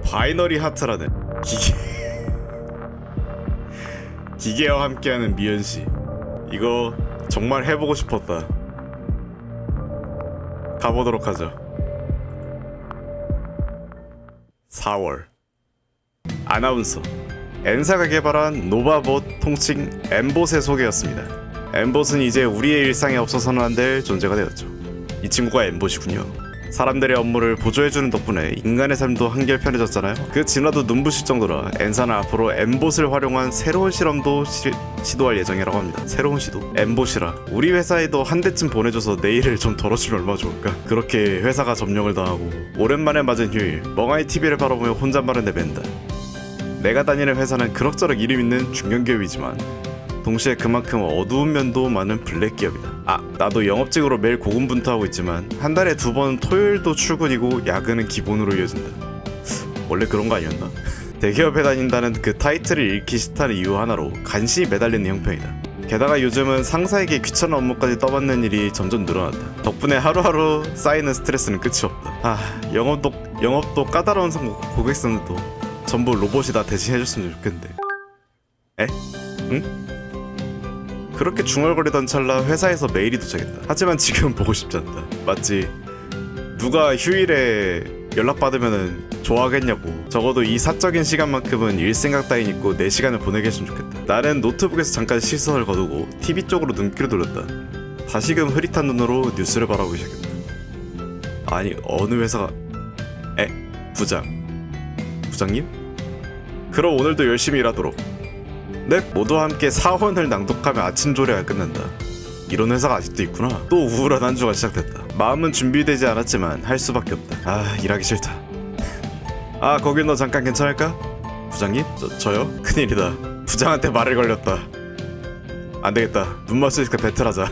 바이너리 하트라는 기계와 함께하는 미연씨. 이거 정말 해보고 싶었다. 가보도록 하죠. 4월 아나운서 엔사가 개발한 노바봇 통칭 엠봇의 소개였습니다. 엠봇은 이제 우리의 일상에 없어서는 안 될 존재가 되었죠. 이 친구가 엠봇이군요. 사람들의 업무를 보조해주는 덕분에 인간의 삶도 한결 편해졌잖아요. 그 진화도 눈부실 정도라 엔사는 앞으로 엠봇을 활용한 새로운 실험도 시도할 예정이라고 합니다. 새로운 시도? 엠봇이라 우리 회사에도 한 대쯤 보내줘서 내 일을 좀 덜어주면 얼마나 좋을까. 그렇게 회사가 점령을 당하고 오랜만에 맞은 휴일 멍하니 TV를 바라보며 혼잣말을 내뱉는다. 내가 다니는 회사는 그럭저럭 이름 있는 중견기업이지만 동시에 그만큼 어두운 면도 많은 블랙 기업이다. 나도 영업직으로 매일 고군분투하고 있지만 한 달에 2번 토요일도 출근이고 야근은 기본으로 이어진다. 원래 그런 거 아니었나? 대기업에 다닌다는 그 타이틀을 잃기 싫다는 이유 하나로 간신히 매달리는 형편이다. 게다가 요즘은 상사에게 귀찮은 업무까지 떠받는 일이 점점 늘어났다. 덕분에 하루하루 쌓이는 스트레스는 끝이 없다. 영업도 까다로운 고객선도 전부 로봇이 다 대신해줬으면 좋겠는데. 에? 응? 그렇게 중얼거리던 찰나 회사에서 메일이 도착했다. 하지만 지금 보고 싶지 않다. 맞지? 누가 휴일에 연락받으면 좋아하겠냐고. 적어도 이 사적인 시간만큼은 일 생각 따윈 있고 내 시간을 보내게 했으면 좋겠다. 나는 노트북에서 잠깐 시선을 거두고 TV 쪽으로 눈길을 돌렸다. 다시금 흐릿한 눈으로 뉴스를 바라보기 시작했다. 아니 어느 회사가... 부장님? 그럼 오늘도 열심히 일하도록. 네, 모두와 함께 사원을 낭독하며 아침 조례가 끝난다. 이런 회사가 아직도 있구나. 또 우울한 한 주가 시작됐다. 마음은 준비되지 않았지만 할 수밖에 없다. 일하기 싫다. 거길 너 잠깐 괜찮을까? 부장님? 저요? 큰일이다. 부장한테 말을 걸렸다. 안되겠다. 눈 맞추니까 배틀하자.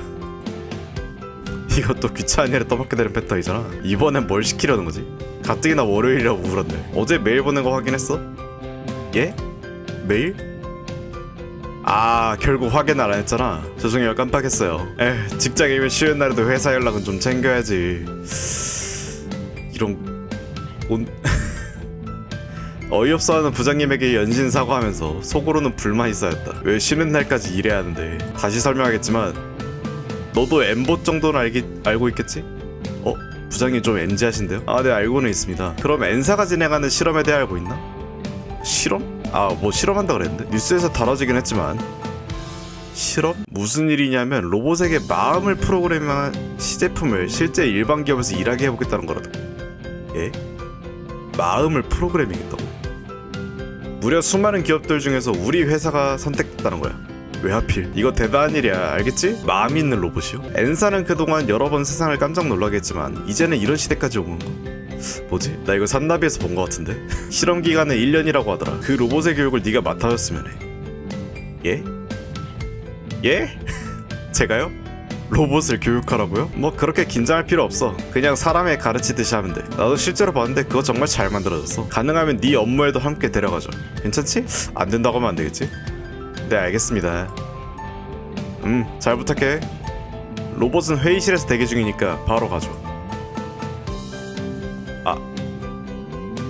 이것도 귀찮은 일에 떠받게 되는 패턴이잖아. 이번엔 뭘 시키려는 거지? 가뜩이나 월요일이라 우울한데. 어제 메일 보낸 거 확인했어? 예? 메일? 결국 확인을 안 했잖아. 죄송해요, 깜빡했어요. 직장이면 쉬는 날에도 회사 연락은 좀 챙겨야지. 어이없어하는 부장님에게 연신 사과하면서 속으로는 불만이 쌓였다. 왜 쉬는 날까지 일해야 하는데. 다시 설명하겠지만 너도 엠봇 정도는 알고 있겠지? 부장님 좀 MZ하신데요? 네, 알고는 있습니다. 그럼 엔사가 진행하는 실험에 대해 알고 있나? 실험? 뭐 실험한다 그랬는데? 뉴스에서 다뤄지긴 했지만 실험? 무슨 일이냐면 로봇에게 마음을 프로그래밍한 시제품을 실제 일반 기업에서 일하게 해보겠다는 거라도. 예? 마음을 프로그래밍했다고? 무려 수많은 기업들 중에서 우리 회사가 선택됐다는 거야. 왜 하필? 이거 대단한 일이야, 알겠지? 마음이 있는 로봇이요? 엔사는 그동안 여러 번 세상을 깜짝 놀라게 했지만 이제는 이런 시대까지 온 건가? 뭐지? 나 이거 산나비에서 본 거 같은데? 실험 기간은 1년이라고 하더라. 그 로봇의 교육을 네가 맡아줬으면 해. 예? 예? 제가요? 로봇을 교육하라고요? 뭐 그렇게 긴장할 필요 없어. 그냥 사람에 가르치듯이 하면 돼. 나도 실제로 봤는데 그거 정말 잘 만들어졌어. 가능하면 네 업무에도 함께 데려가줘. 괜찮지? 안 된다고 하면 안 되겠지? 네, 알겠습니다. 잘 부탁해. 로봇은 회의실에서 대기 중이니까 바로 가줘.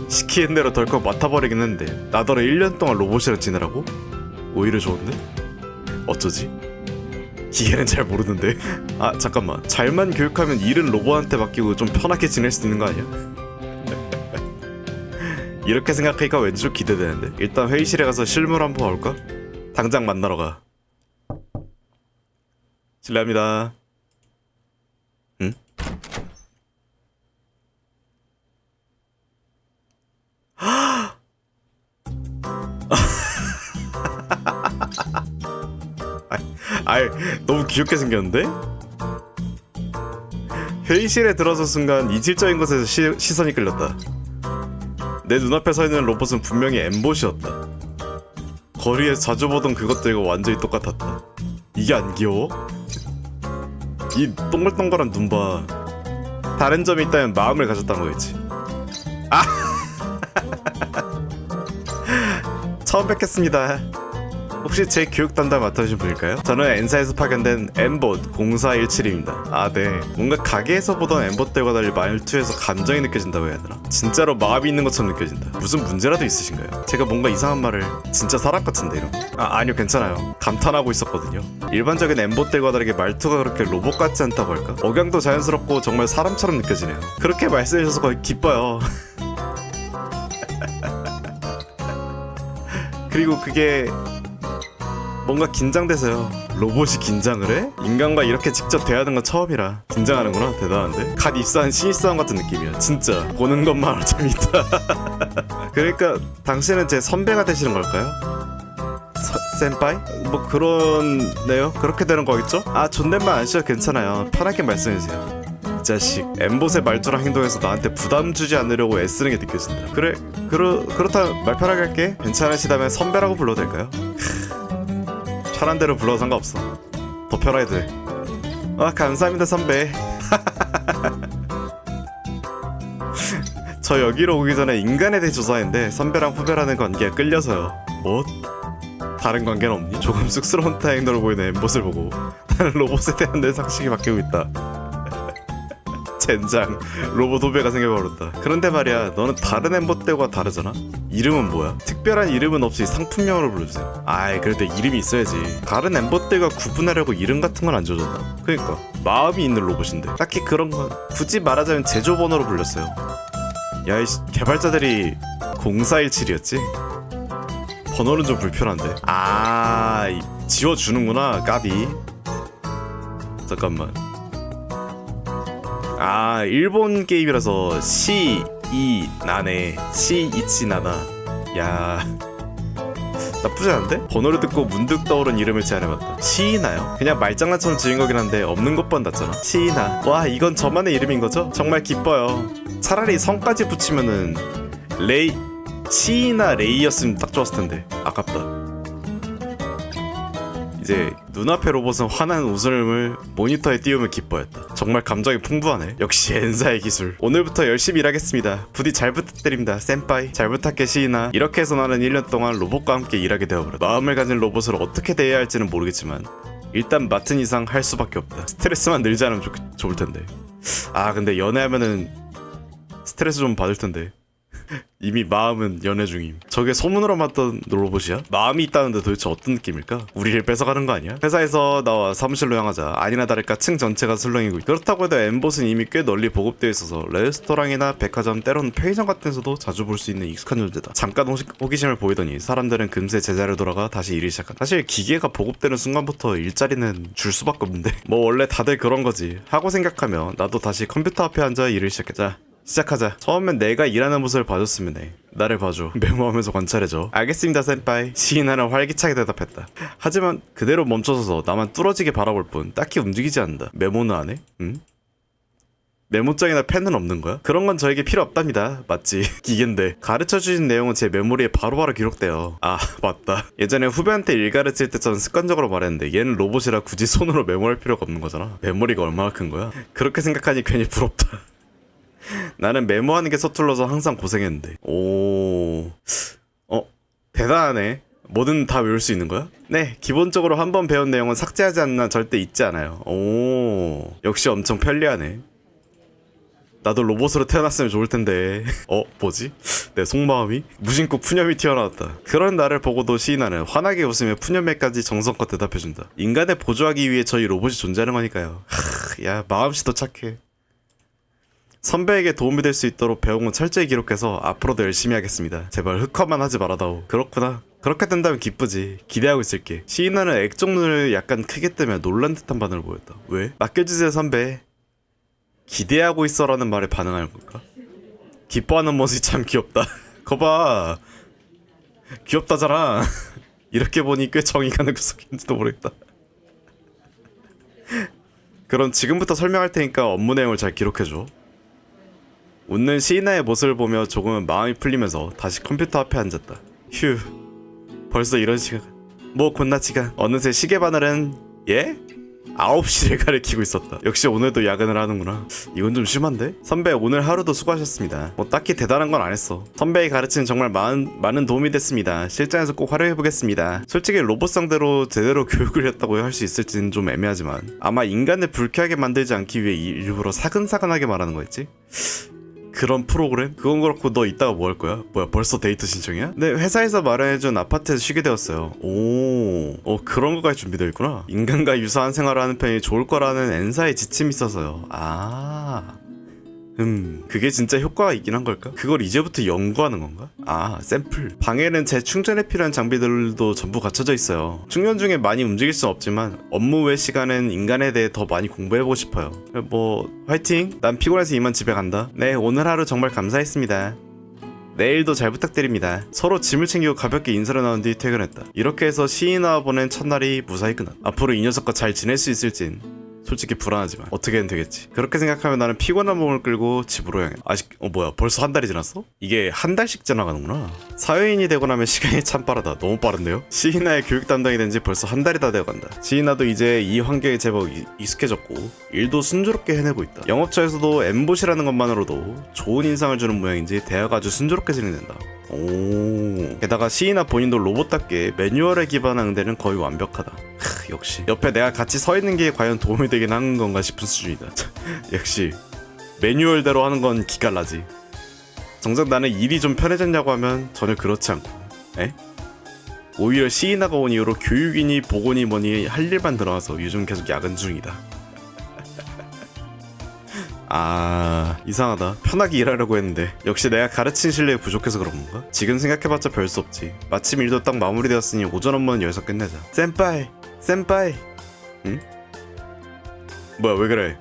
시키는 대로 덜컥 맡아버리긴 했는데 나더러 1년 동안 로봇이랑 지내라고? 오히려 좋은데? 어쩌지? 기계는 잘 모르는데. 잠깐만, 잘만 교육하면 일은 로봇한테 맡기고 좀 편하게 지낼 수 있는 거 아니야? 이렇게 생각하니까 왠지 좀 기대되는데. 일단 회의실에 가서 실물 한번 볼까? 당장 만나러 가. 실례합니다. 응? 너무 귀엽게 생겼는데? 회의실에 들어선 순간 이질적인 곳에서 시선이 끌렸다. 내 눈앞에 서 있는 로봇은 분명히 엠봇이었다. 거리에서 자주 보던 그것들과 완전히 똑같았다. 이게 안 귀여워? 이 동글동글한 눈 봐. 다른 점이 있다면 마음을 가졌다는 거겠지. 처음 뵙겠습니다. 혹시 제 교육 담당 맡아주신 분일까요? 저는 엔사에서 파견된 엠봇 0417입니다. 아 네, 뭔가 가게에서 보던 엠봇들과 달리 말투에서 감정이 느껴진다고 해야 되나? 진짜로 마음이 있는 것처럼 느껴진다. 무슨 문제라도 있으신가요? 제가 뭔가 이상한 말을 진짜 사람 같은데 이런. 아니요, 괜찮아요. 감탄하고 있었거든요. 일반적인 엠봇들과 다르게 말투가 그렇게 로봇 같지 않다고 할까? 억양도 자연스럽고 정말 사람처럼 느껴지네요. 그렇게 말씀해 주셔서 거의 기뻐요. 그리고 그게 뭔가 긴장돼서요. 로봇이 긴장을 해? 인간과 이렇게 직접 대하는 건 처음이라 긴장하는구나. 대단한데? 갓 입사한 신입사원 같은 느낌이야. 진짜 보는 것만 재밌다. 그러니까 당신은 제 선배가 되시는 걸까요? 센파이? 뭐 그렇네요. 그렇게 되는 거겠죠? 아, 존댓말 안 쓰셔도 괜찮아요. 편하게 말씀해주세요. 이 자식, 엠봇의 말투랑 행동에서 나한테 부담 주지 않으려고 애쓰는 게 느껴진다. 그래, 그렇다면 말 편하게 할게. 괜찮으시다면 선배라고 불러도 될까요? 편한 대로 불러도 상관없어. 더 편해도 돼. 아, 감사합니다 선배. 저 여기로 오기 전에 인간에 대해 조사했는데 선배랑 후배라는 관계에 끌려서요. 뭐? 다른 관계는 없니? 조금 쑥스러운 타행도로 보이는 엠봇을 보고 나는 로봇에 대한 내 상식이 바뀌고 있다. 젠장, 로봇 후배가 생겨버렸다. 그런데 말이야, 너는 다른 엠봇들과 다르잖아? 이름은 뭐야? 특별한 이름은 없이 상품명으로 불러주세요. 아이, 그래도 이름이 있어야지. 다른 엠봇들과 구분하려고 이름 같은 건 안 줘줬나? 그러니까 마음이 있는 로봇인데 딱히 그런 건 굳이 말하자면 제조번호로 불렸어요. 야이 개발자들이 0417이었지? 번호는 좀 불편한데. 아, 지워주는구나. 까비. 잠깐만. 아, 일본 게임이라서 C2 나네. C2치 나나. 야, 나쁘지 않은데? 번호를 듣고 문득 떠오른 이름을 제안해봤다. 시이나요? 그냥 말장난처럼 지은 거긴 한데 없는 것보단 낫잖아. 시이나. 와, 이건 저만의 이름인 거죠? 정말 기뻐요. 차라리 성까지 붙이면은 시이나 레이였으면 딱 좋았을 텐데. 아깝다. 이제 눈앞의 로봇은 환한 웃음을 모니터에 띄우며 기뻐했다. 정말 감정이 풍부하네. 역시 엔사의 기술. 오늘부터 열심히 일하겠습니다. 부디 잘 부탁드립니다. 센파이. 잘 부탁해 시이나. 이렇게 해서 나는 1년 동안 로봇과 함께 일하게 되어버렸다. 마음을 가진 로봇을 어떻게 대해야 할지는 모르겠지만 일단 맡은 이상 할 수밖에 없다. 스트레스만 늘지 않으면 좋을 텐데. 아, 근데 연애하면은 스트레스 좀 받을 텐데. 이미 마음은 연애 중임. 저게 소문으로 봤던 로봇이야? 마음이 있다는데 도대체 어떤 느낌일까? 우리를 뺏어가는 거 아니야? 회사에서 나와 사무실로 향하자 아니나 다를까 층 전체가 술렁이고 있다. 그렇다고 해도 엠봇은 이미 꽤 널리 보급되어 있어서 레스토랑이나 백화점, 때로는 편의점 같은 데서도 자주 볼 수 있는 익숙한 존재다. 잠깐 호기심을 보이더니 사람들은 금세 제자리로 돌아가 다시 일을 시작한다. 사실 기계가 보급되는 순간부터 일자리는 줄 수밖에 없는데 뭐 원래 다들 그런 거지 하고 생각하며 나도 다시 컴퓨터 앞에 앉아 일을 시작했자. 시작하자. 처음엔 내가 일하는 모습을 봐줬으면 해. 나를 봐줘. 메모하면서 관찰해줘. 알겠습니다 센파이. 시인하는 활기차게 대답했다. 하지만 그대로 멈춰서서 나만 뚫어지게 바라볼 뿐 딱히 움직이지 않는다. 메모는 안 해? 응? 메모장이나 펜은 없는 거야? 그런 건 저에게 필요 없답니다. 맞지? 기계인데 가르쳐주신 내용은 제 메모리에 바로바로 기록돼요. 아, 맞다. 예전에 후배한테 일 가르칠 때 저는 습관적으로 말했는데 얘는 로봇이라 굳이 손으로 메모할 필요가 없는 거잖아. 메모리가 얼마나 큰 거야? 그렇게 생각하니 괜히 부럽다. 나는 메모하는 게 서툴러서 항상 고생했는데. 오, 대단하네. 뭐든 다 외울 수 있는 거야? 네, 기본적으로 한 번 배운 내용은 삭제하지 않나 절대 잊지 않아요. 오, 역시 엄청 편리하네. 나도 로봇으로 태어났으면 좋을 텐데. 뭐지? 내 속마음이? 무심코 푸념이 튀어나왔다. 그런 나를 보고도 시이나는 환하게 웃으며 푸념에까지 정성껏 대답해준다. 인간을 보조하기 위해 저희 로봇이 존재하는 거니까요. 야, 마음씨도 착해. 선배에게 도움이 될 수 있도록 배운 건 철저히 기록해서 앞으로도 열심히 하겠습니다. 제발 흑화만 하지 말아다오. 그렇구나. 그렇게 된다면 기쁘지. 기대하고 있을게. 시이나는 액정 눈을 약간 크게 뜨며 놀란 듯한 반응을 보였다. 왜? 맡겨주세요 선배. 기대하고 있어라는 말에 반응하는 걸까? 기뻐하는 모습이 참 귀엽다. 거봐, 귀엽다잖아. 이렇게 보니 꽤 정이 가는 구석인지도 모르겠다. 그럼 지금부터 설명할 테니까 업무 내용을 잘 기록해줘. 웃는 시이나의 모습을 보며 조금은 마음이 풀리면서 다시 컴퓨터 앞에 앉았다. 휴, 벌써 이런 시간. 뭐 곧나 시간. 어느새 시계 바늘은 예? 9시를 가리키고 있었다. 역시 오늘도 야근을 하는구나. 이건 좀 심한데? 선배 오늘 하루도 수고하셨습니다. 뭐 딱히 대단한 건 안 했어. 선배의 가르침은 정말 많은 도움이 됐습니다. 실전에서 꼭 활용해보겠습니다. 솔직히 로봇 상대로 제대로 교육을 했다고 할 수 있을지는 좀 애매하지만 아마 인간을 불쾌하게 만들지 않기 위해 일부러 사근사근하게 말하는 거였지? 그런 프로그램? 그건 그렇고 너 이따가 뭐 할 거야? 뭐야 벌써 데이트 신청이야? 네, 회사에서 마련해준 아파트에서 쉬게 되었어요. 그런 것까지 준비되어 있구나. 인간과 유사한 생활을 하는 편이 좋을 거라는 엔사의 지침이 있어서요. 그게 진짜 효과가 있긴 한 걸까? 그걸 이제부터 연구하는 건가? 샘플. 방에는 재충전에 필요한 장비들도 전부 갖춰져 있어요. 충전 중에 많이 움직일 순 없지만 업무 외 시간엔 인간에 대해 더 많이 공부해보고 싶어요. 화이팅! 난 피곤해서 이만 집에 간다. 네, 오늘 하루 정말 감사했습니다. 내일도 잘 부탁드립니다. 서로 짐을 챙기고 가볍게 인사를 나눈 뒤 퇴근했다. 이렇게 해서 시인아와 보낸 첫날이 무사히 끝났다. 앞으로 이 녀석과 잘 지낼 수 있을진 솔직히 불안하지만 어떻게든 되겠지. 그렇게 생각하면 나는 피곤한 몸을 끌고 집으로 향해. 벌써 한 달이 지났어? 이게 한 달씩 지나가는구나. 사회인이 되고 나면 시간이 참 빠르다. 너무 빠른데요? 시이나의 교육 담당이 된 지 벌써 한 달이 다 되어간다. 시이나도 이제 이 환경에 제법 익숙해졌고 일도 순조롭게 해내고 있다. 영업처에서도 엠봇이라는 것만으로도 좋은 인상을 주는 모양인지 대화가 아주 순조롭게 진행된다. 게다가 시이나 본인도 로봇답게 매뉴얼에 기반한 응대는 거의 완벽하다. 역시 옆에 내가 같이 서 있는 게 과연 도움이 되긴 하는 건가 싶은 수준이다. 역시 매뉴얼대로 하는 건 기깔나지. 정작 나는 일이 좀 편해졌냐고 하면 전혀 그렇지 않고 오히려 시이나가 온 이후로 교육이니 보건이 뭐니 할 일만 들어와서 요즘 계속 야근 중이다. 이상하다. 편하게 일하려고 했는데 역시 내가 가르친 실력이 부족해서 그런 건가? 지금 생각해봤자 별 수 없지. 마침 일도 딱 마무리되었으니 오전 업무는 여기서 끝내자. 센파이 응? 뭐야 왜 그래?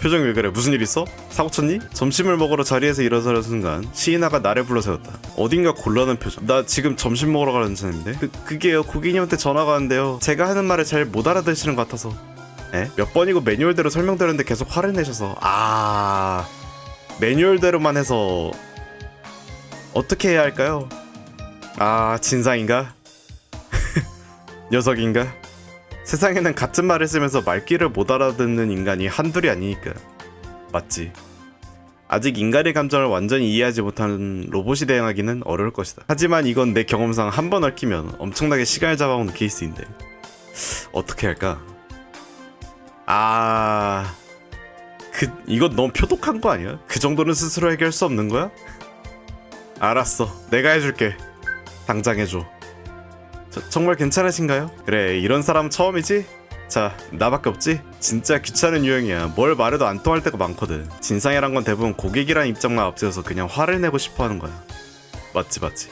표정이 왜 그래? 무슨 일 있어? 사고 쳤니? 점심을 먹으러 자리에서 일어서는 순간 시이나가 나를 불러 세웠다. 어딘가 곤란한 표정. 나 지금 점심 먹으러 가는 중인데 그게요, 고객님한테 전화가 왔는데요, 제가 하는 말을 잘 못 알아들으시는 것 같아서. 몇 번이고 매뉴얼대로 설명드렸는데 계속 화를 내셔서. 매뉴얼대로만 해서 어떻게 해야 할까요? 진상인가? 녀석인가? 세상에는 같은 말을 쓰면서 말귀를 못 알아듣는 인간이 한둘이 아니니까. 맞지. 아직 인간의 감정을 완전히 이해하지 못하는 로봇이 대응하기는 어려울 것이다. 하지만 이건 내 경험상 한 번 얽히면 엄청나게 시간을 잡아오는 케이스인데 어떻게 할까? 이건 너무 표독한 거 아니야? 그 정도는 스스로 해결할 수 없는 거야? 알았어, 내가 해줄게. 당장 해줘. 정말 괜찮으신가요? 그래, 이런 사람 처음이지? 자, 나밖에 없지? 진짜 귀찮은 유형이야. 뭘 말해도 안 통할 때가 많거든. 진상이란 건 대부분 고객이란 입장만 앞세워서 그냥 화를 내고 싶어 하는 거야. 맞지.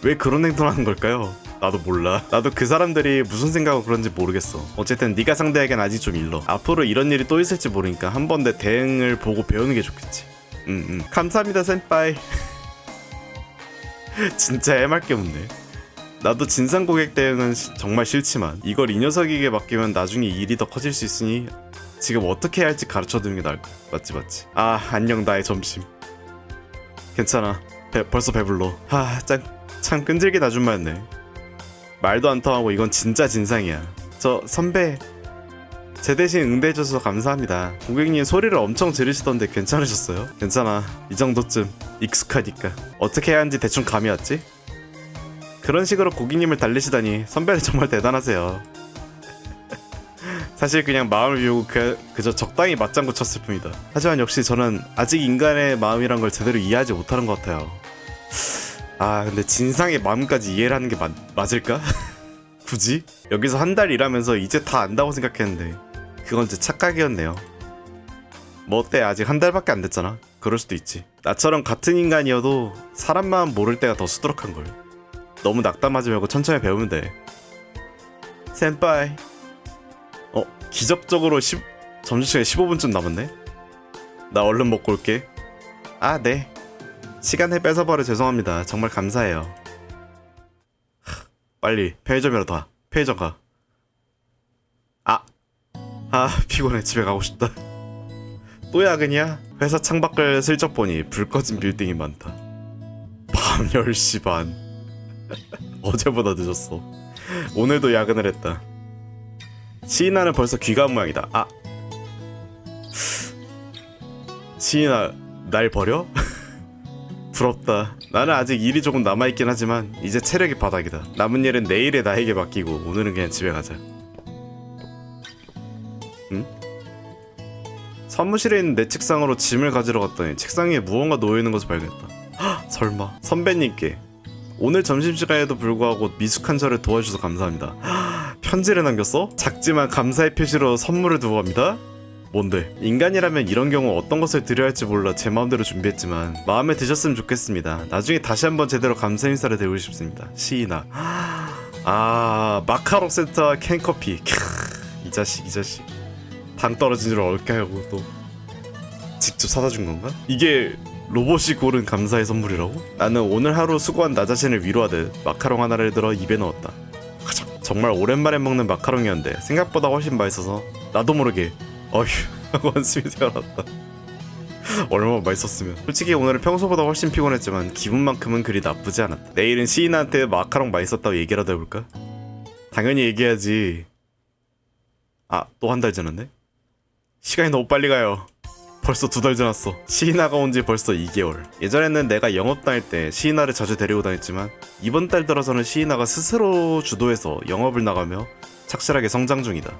왜 그런 행동을 하는 걸까요? 나도 몰라. 나도 그 사람들이 무슨 생각으로 그런지 모르겠어. 어쨌든 네가 상대에겐 아직 좀 일러. 앞으로 이런 일이 또 있을지 모르니까 한 번 내 대응을 보고 배우는 게 좋겠지. 감사합니다 센파이. 진짜 해맑게 웃네. 나도 진상 고객 대응은 정말 싫지만 이걸 이 녀석에게 맡기면 나중에 일이 더 커질 수 있으니 지금 어떻게 해야 할지 가르쳐주는 게 나을 거야. 맞지. 안녕 나의 점심. 괜찮아. 벌써 배불러. 참 끈질긴 아줌마였네. 말도 안 통하고 이건 진짜 진상이야. 선배, 제 대신 응대해줘서 감사합니다. 고객님 소리를 엄청 지르시던데 괜찮으셨어요? 괜찮아, 이 정도쯤 익숙하니까. 어떻게 해야 하는지 대충 감이 왔지? 그런 식으로 고객님을 달래시다니 선배는 정말 대단하세요. 사실 그냥 마음을 비우고 그저 적당히 맞장구 쳤을 뿐이다. 하지만 역시 저는 아직 인간의 마음이란 걸 제대로 이해하지 못하는 것 같아요. 근데 진상의 마음까지 이해를 하는 게 맞을까? 굳이? 여기서 한 달 일하면서 이제 다 안다고 생각했는데 그건 제 착각이었네요. 뭐 어때, 아직 한 달밖에 안 됐잖아. 그럴 수도 있지. 나처럼 같은 인간이어도 사람 마음 모를 때가 더 수두룩한걸. 너무 낙담하지 말고 천천히 배우면 돼. 센파이. 기적적으로 점심시간에 15분쯤 남았네? 나 얼른 먹고 올게. 네. 시간 뺏어버려 죄송합니다. 정말 감사해요. 빨리 편의점이라도 와. 편의점 가. 피곤해. 집에 가고 싶다. 또 야근이야? 회사 창밖을 슬쩍 보니 불 꺼진 빌딩이 많다. 밤 10시 반. 어제보다 늦었어. 오늘도 야근을 했다. 시인아는 벌써 귀가한 모양이다. 아, 시인아 날 버려? 부럽다. 나는 아직 일이 조금 남아있긴 하지만 이제 체력이 바닥이다. 남은 일은 내일에 나에게 맡기고 오늘은 그냥 집에 가자. 응? 사무실에 있는 내 책상으로 짐을 가지러 갔더니 책상 위에 무언가 놓여있는 것을 발견했다. 헉, 설마 선배님께 오늘 점심시간에도 불구하고 미숙한 저를 도와주셔서 감사합니다. 헉, 편지를 남겼어? 작지만 감사의 표시로 선물을 두고 갑니다. 뭔데? 인간이라면 이런 경우 어떤 것을 드려야 할지 몰라 제 마음대로 준비했지만 마음에 드셨으면 좋겠습니다. 나중에 다시 한번 제대로 감사 인사를 드리고 싶습니다. 시인아. 아, 마카롱 세트와 캔커피. 이 자식 당 떨어진 줄 어렵게 하고 또 직접 사다 준 건가? 이게 로봇이 고른 감사의 선물이라고? 나는 오늘 하루 수고한 나 자신을 위로하듯 마카롱 하나를 들어 입에 넣었다. 정말 오랜만에 먹는 마카롱이었는데 생각보다 훨씬 맛있어서 나도 모르게 어휴 하고 한숨이 새어났다. 얼마나 맛있었으면. 솔직히 오늘은 평소보다 훨씬 피곤했지만 기분만큼은 그리 나쁘지 않았다. 내일은 시인한테 마카롱 맛있었다고 얘기라도 해볼까? 당연히 얘기해야지. 아, 또 한 달 지났네? 시간이 너무 빨리 가요. 벌써 2달 지났어. 시인아가 온 지 벌써 2개월. 예전에는 내가 영업 다닐 때 시인아를 자주 데리고 다녔지만 이번 달 들어서는 시인아가 스스로 주도해서 영업을 나가며 착실하게 성장 중이다.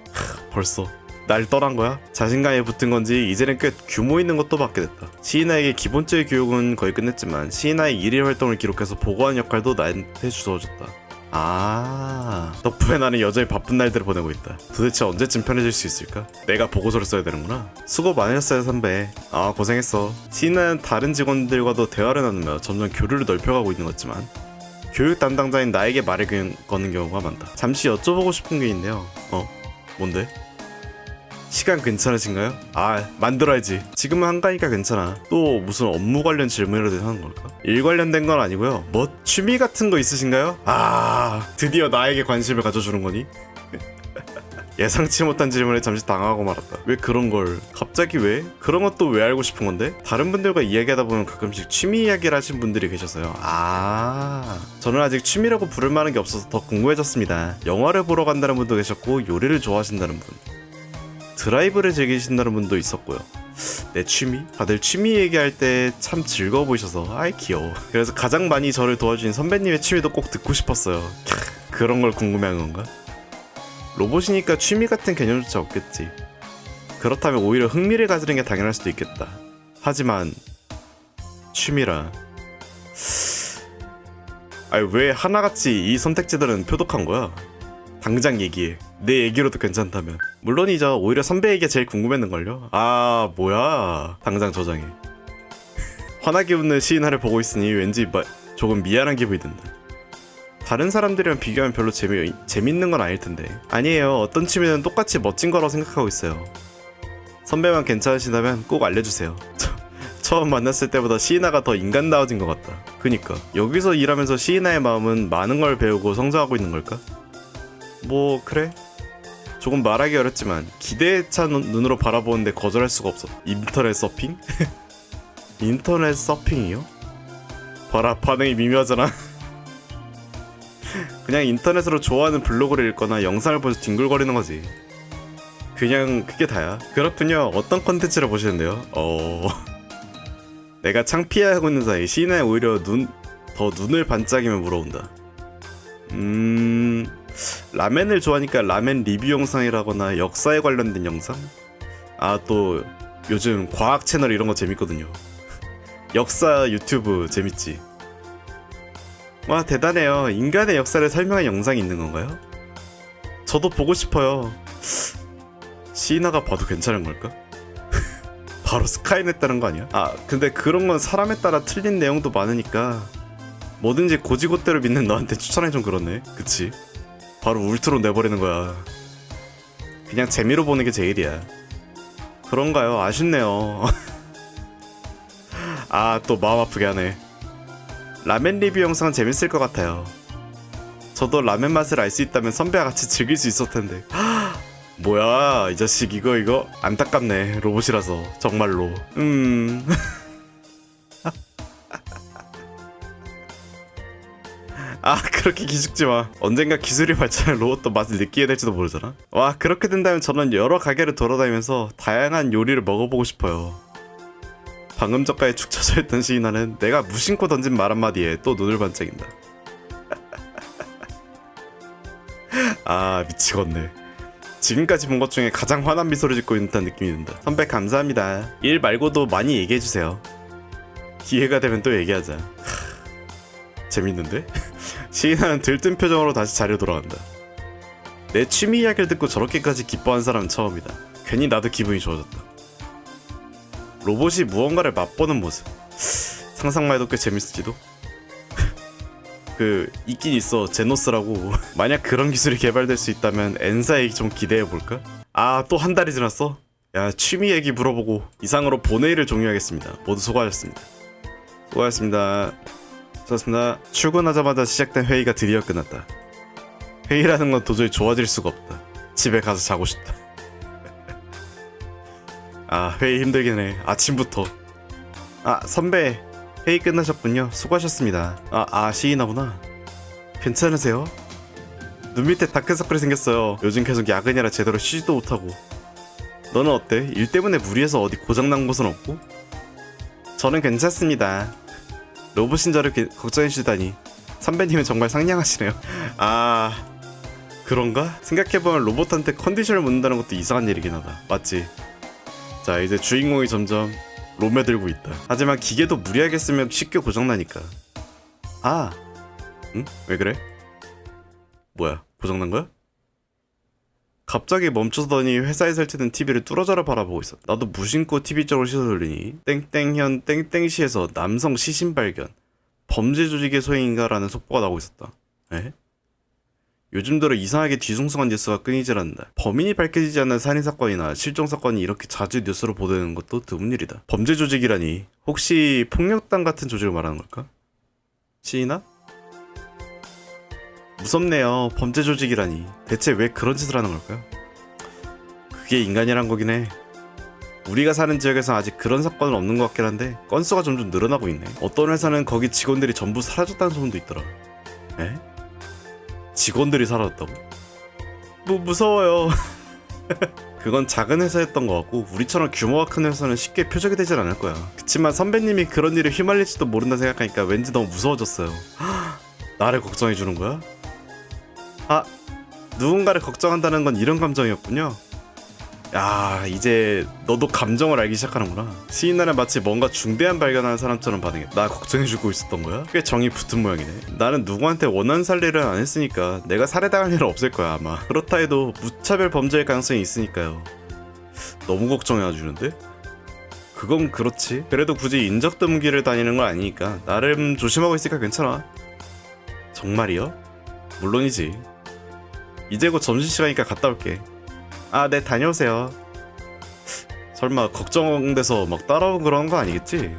벌써 날 떠난 거야? 자신감이 붙은 건지 이제는 꽤 규모 있는 것도 받게 됐다. 시인아에게 기본적인 교육은 거의 끝냈지만 시인아의 일일 활동을 기록해서 보고하는 역할도 나한테 주어졌다. 아, 덕분에 나는 여전히 바쁜 날들을 보내고 있다. 도대체 언제쯤 편해질 수 있을까? 내가 보고서를 써야 되는구나. 수고 많으셨어요 선배. 아, 고생했어. 시인아는 다른 직원들과도 대화를 나누며 점점 교류를 넓혀가고 있는 것 같지만 교육 담당자인 나에게 말을 거는 경우가 많다. 잠시 여쭤보고 싶은 게 있네요. 뭔데? 시간 괜찮으신가요? 아, 만들어야지. 지금은 한가니까 괜찮아. 또 무슨 업무 관련 질문이라도 하는 걸까? 일 관련된 건 아니고요. 뭐 취미 같은 거 있으신가요? 아, 드디어 나에게 관심을 가져주는 거니? 예상치 못한 질문에 잠시 당하고 말았다. 왜 그런 걸? 갑자기 왜? 그런 것도 왜 알고 싶은 건데? 다른 분들과 이야기하다 보면 가끔씩 취미 이야기를 하신 분들이 계셔서요. 아, 저는 아직 취미라고 부를 만한 게 없어서 더 궁금해졌습니다. 영화를 보러 간다는 분도 계셨고 요리를 좋아하신다는 분, 드라이브를 즐기신다는 분도 있었고요. 내 취미? 다들 취미 얘기할 때 참 즐거워 보이셔서 아이 귀여워. 그래서 가장 많이 저를 도와주신 선배님의 취미도 꼭 듣고 싶었어요. 그런 걸 궁금해한 건가? 로봇이니까 취미 같은 개념조차 없겠지. 그렇다면 오히려 흥미를 가지는 게 당연할 수도 있겠다. 하지만 취미라. 아니 왜 하나같이 이 선택지들은 표독한 거야? 당장 얘기해. 내 얘기로도 괜찮다면. 물론이죠. 오히려 선배 얘기가 제일 궁금했는걸요. 아, 뭐야. 당장 저장해. 환하게 웃는 시인아를 보고 있으니 왠지 조금 미안한 기분이 든다. 다른 사람들이랑 비교하면 별로 재밌는 건 아닐 텐데. 아니에요. 어떤 취미는 똑같이 멋진 거라고 생각하고 있어요. 선배만 괜찮으시다면 꼭 알려주세요. 처음 만났을 때보다 시인아가 더 인간다워진 것 같다. 그니까 여기서 일하면서 시인아의 마음은 많은 걸 배우고 성장하고 있는 걸까? 뭐 그래? 조금 말하기 어렵지만 기대에 찬 눈으로 바라보는데 거절할 수가 없어. 인터넷 서핑? 인터넷 서핑이요? 봐라, 반응이 미묘하잖아. 그냥 인터넷으로 좋아하는 블로그를 읽거나 영상을 보면서 뒹굴거리는 거지. 그냥 그게 다야. 그렇군요. 어떤 컨텐츠를 보시는데요? 내가 창피해하고 있는 사이 시인아에 오히려 더 눈을 반짝이며 물어온다. 라멘을 좋아하니까 라멘 리뷰 영상이라거나 역사에 관련된 영상? 아, 또 요즘 과학 채널 이런 거 재밌거든요. 역사 유튜브 재밌지? 와, 대단해요. 인간의 역사를 설명한 영상이 있는 건가요? 저도 보고 싶어요. 시인아가 봐도 괜찮은 걸까? 바로 스카이넷 다는 거 아니야? 아, 근데 그런 건 사람에 따라 틀린 내용도 많으니까 뭐든지 고지고대로 믿는 너한테 추천해 좀 그렇네. 그치? 바로 울트로 내버리는 거야. 그냥 재미로 보는 게 제일이야. 그런가요? 아쉽네요. 아, 또 마음 아프게 하네. 라멘 리뷰 영상은 재밌을 것 같아요. 저도 라멘 맛을 알 수 있다면 선배와 같이 즐길 수 있었을 텐데. 뭐야, 이 자식 이거 안타깝네. 로봇이라서 정말로. 아 그렇게 기죽지 마. 언젠가 기술이 발전한 로봇도 맛을 느끼게 될지도 모르잖아. 와 그렇게 된다면 저는 여러 가게를 돌아다니면서 다양한 요리를 먹어보고 싶어요. 방금 전까지 축 처져 있던 시인아는 내가 무심코 던진 말 한마디에 또 눈을 반짝인다. 아 미치겠네. 지금까지 본 것 중에 가장 환한 미소를 짓고 있는 듯한 느낌이 든다. 선배 감사합니다. 일 말고도 많이 얘기해주세요. 기회가 되면 또 얘기하자. 재밌는데? 시인아는 들뜬 표정으로 다시 자리로 돌아간다. 내 취미 이야기를 듣고 저렇게까지 기뻐한 사람은 처음이다. 괜히 나도 기분이 좋아졌다. 로봇이 무언가를 맛보는 모습. 상상만 해도 꽤 재밌을지도? 있긴 있어. 제노스라고. 만약 그런 기술이 개발될 수 있다면 엔사 얘기 좀 기대해볼까? 아 또 한 달이 지났어? 야 취미 얘기 물어보고 이상으로 본회의를 종료하겠습니다. 모두 수고하셨습니다. 수고하셨습니다. 수고하셨습니다. 출근하자마자 시작된 회의가 드디어 끝났다. 회의라는 건 도저히 좋아질 수가 없다. 집에 가서 자고 싶다. 아 회의 힘들긴 해. 아침부터. 아 선배 회의 끝나셨군요. 수고하셨습니다. 시인아구나. 괜찮으세요? 눈 밑에 다크서클이 생겼어요. 요즘 계속 야근이라 제대로 쉬지도 못하고. 너는 어때? 일 때문에 무리해서 어디 고장난 곳은 없고? 저는 괜찮습니다. 로봇 신자를 걱정해주다니 선배님은 정말 상냥하시네요. 아 그런가? 생각해보면 로봇한테 컨디션을 묻는다는 것도 이상한 일이긴 하다. 맞지? 자 이제 주인공이 점점 롬에 들고 있다. 하지만 기계도 무리하게 쓰면 쉽게 고장나니까. 응? 왜 그래? 뭐야 고장난 거야? 갑자기 멈춰서더니 회사에 설치된 TV를 뚫어져라 바라보고 있어. 나도 무심코 TV 쪽으로 시선 돌리니 땡땡현 땡땡시에서 남성 시신 발견 범죄 조직의 소행인가라는 속보가 나오고 있었다. 에? 요즘 들어 이상하게 뒤숭숭한 뉴스가 끊이질 않는다. 범인이 밝혀지지 않는 살인사건이나 실종사건이 이렇게 자주 뉴스로 보도되는 것도 드문 일이다. 범죄 조직이라니 혹시 폭력단 같은 조직을 말하는 걸까? 시인아? 무섭네요. 범죄 조직이라니 대체 왜 그런 짓을 하는 걸까요? 그게 인간이란 거긴 해. 우리가 사는 지역에서 아직 그런 사건은 없는 것 같긴 한데 건수가 점점 늘어나고 있네. 어떤 회사는 거기 직원들이 전부 사라졌다는 소문도 있더라. 에? 직원들이 사라졌다고? 무서워요. 그건 작은 회사였던 것 같고 우리처럼 규모가 큰 회사는 쉽게 표적이 되진 않을 거야. 그치만 선배님이 그런 일에 휘말릴지도 모른다 생각하니까 왠지 너무 무서워졌어요. 나를 걱정해주는 거야? 누군가를 걱정한다는 건 이런 감정이었군요. 야 이제 너도 감정을 알기 시작하는구나. 시인나는 마치 뭔가 중대한 발견하는 사람처럼 반응해. 나 걱정해주고 있었던 거야? 꽤 정이 붙은 모양이네. 나는 누구한테 원한 살해를 안 했으니까 내가 살해당할 일은 없을 거야 아마. 그렇다 해도 무차별 범죄일 가능성이 있으니까요. 너무 걱정해주는데? 그건 그렇지. 그래도 굳이 인적드문길을 다니는 건 아니니까 나름 조심하고 있으니까 괜찮아. 정말이요? 물론이지. 이제 곧 점심시간이니까 갔다 올게. 네 다녀오세요. 설마 걱정돼서 막 따라오고 그런 거 아니겠지?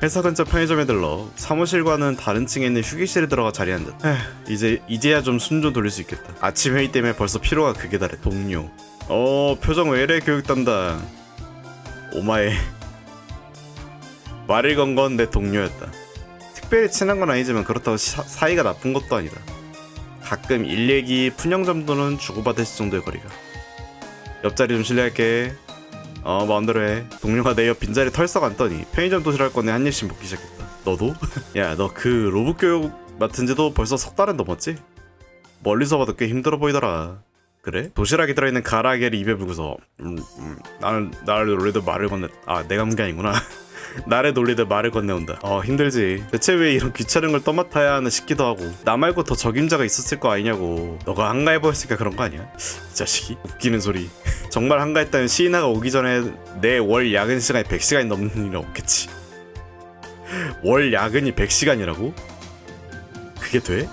회사 근처 편의점에 들러 사무실과는 다른 층에 있는 휴게실에 들어가 자리에 앉았다. 이제야 좀 숨 좀 돌릴 수 있겠다. 아침 회의 때문에 벌써 피로가 극에 달해. 동료. 표정 왜 이래 교육 담당. 오마에. 말을 건 건 내 동료였다. 특별히 친한 건 아니지만 그렇다고 사이가 나쁜 것도 아니다. 가끔 일 얘기, 푼형 정도는 주고받을 정도의 거리가. 옆자리 좀 실례할게. 마음대로 해. 동료가 내 옆 빈자리 털썩 앉더니 편의점 도시락 꺼내 한 입씩 먹기 시작했다. 너도? 야, 너 그 로봇 교육 맡은 지도 벌써 석 달은 넘었지? 멀리서 봐도 꽤 힘들어 보이더라. 그래? 도시락에 들어있는 가라아게를 입에 물고서 나를 놀리듯 말을 건네. 내가 문 게 아니구나. 나를 놀리듯 말을 건네온다. 힘들지. 대체 왜 이런 귀찮은 걸 떠맡아야 하나 싶기도 하고. 나 말고 더 적임자가 있었을 거 아니냐고. 너가 한가해 보였으니까 그런 거 아니야? 이 자식이 웃기는 소리. 정말 한가했다면 시인아가 오기 전에 내 월 야근 시간이 100시간이 넘는 일은 없겠지. 월 야근이 100시간이라고? 그게 돼?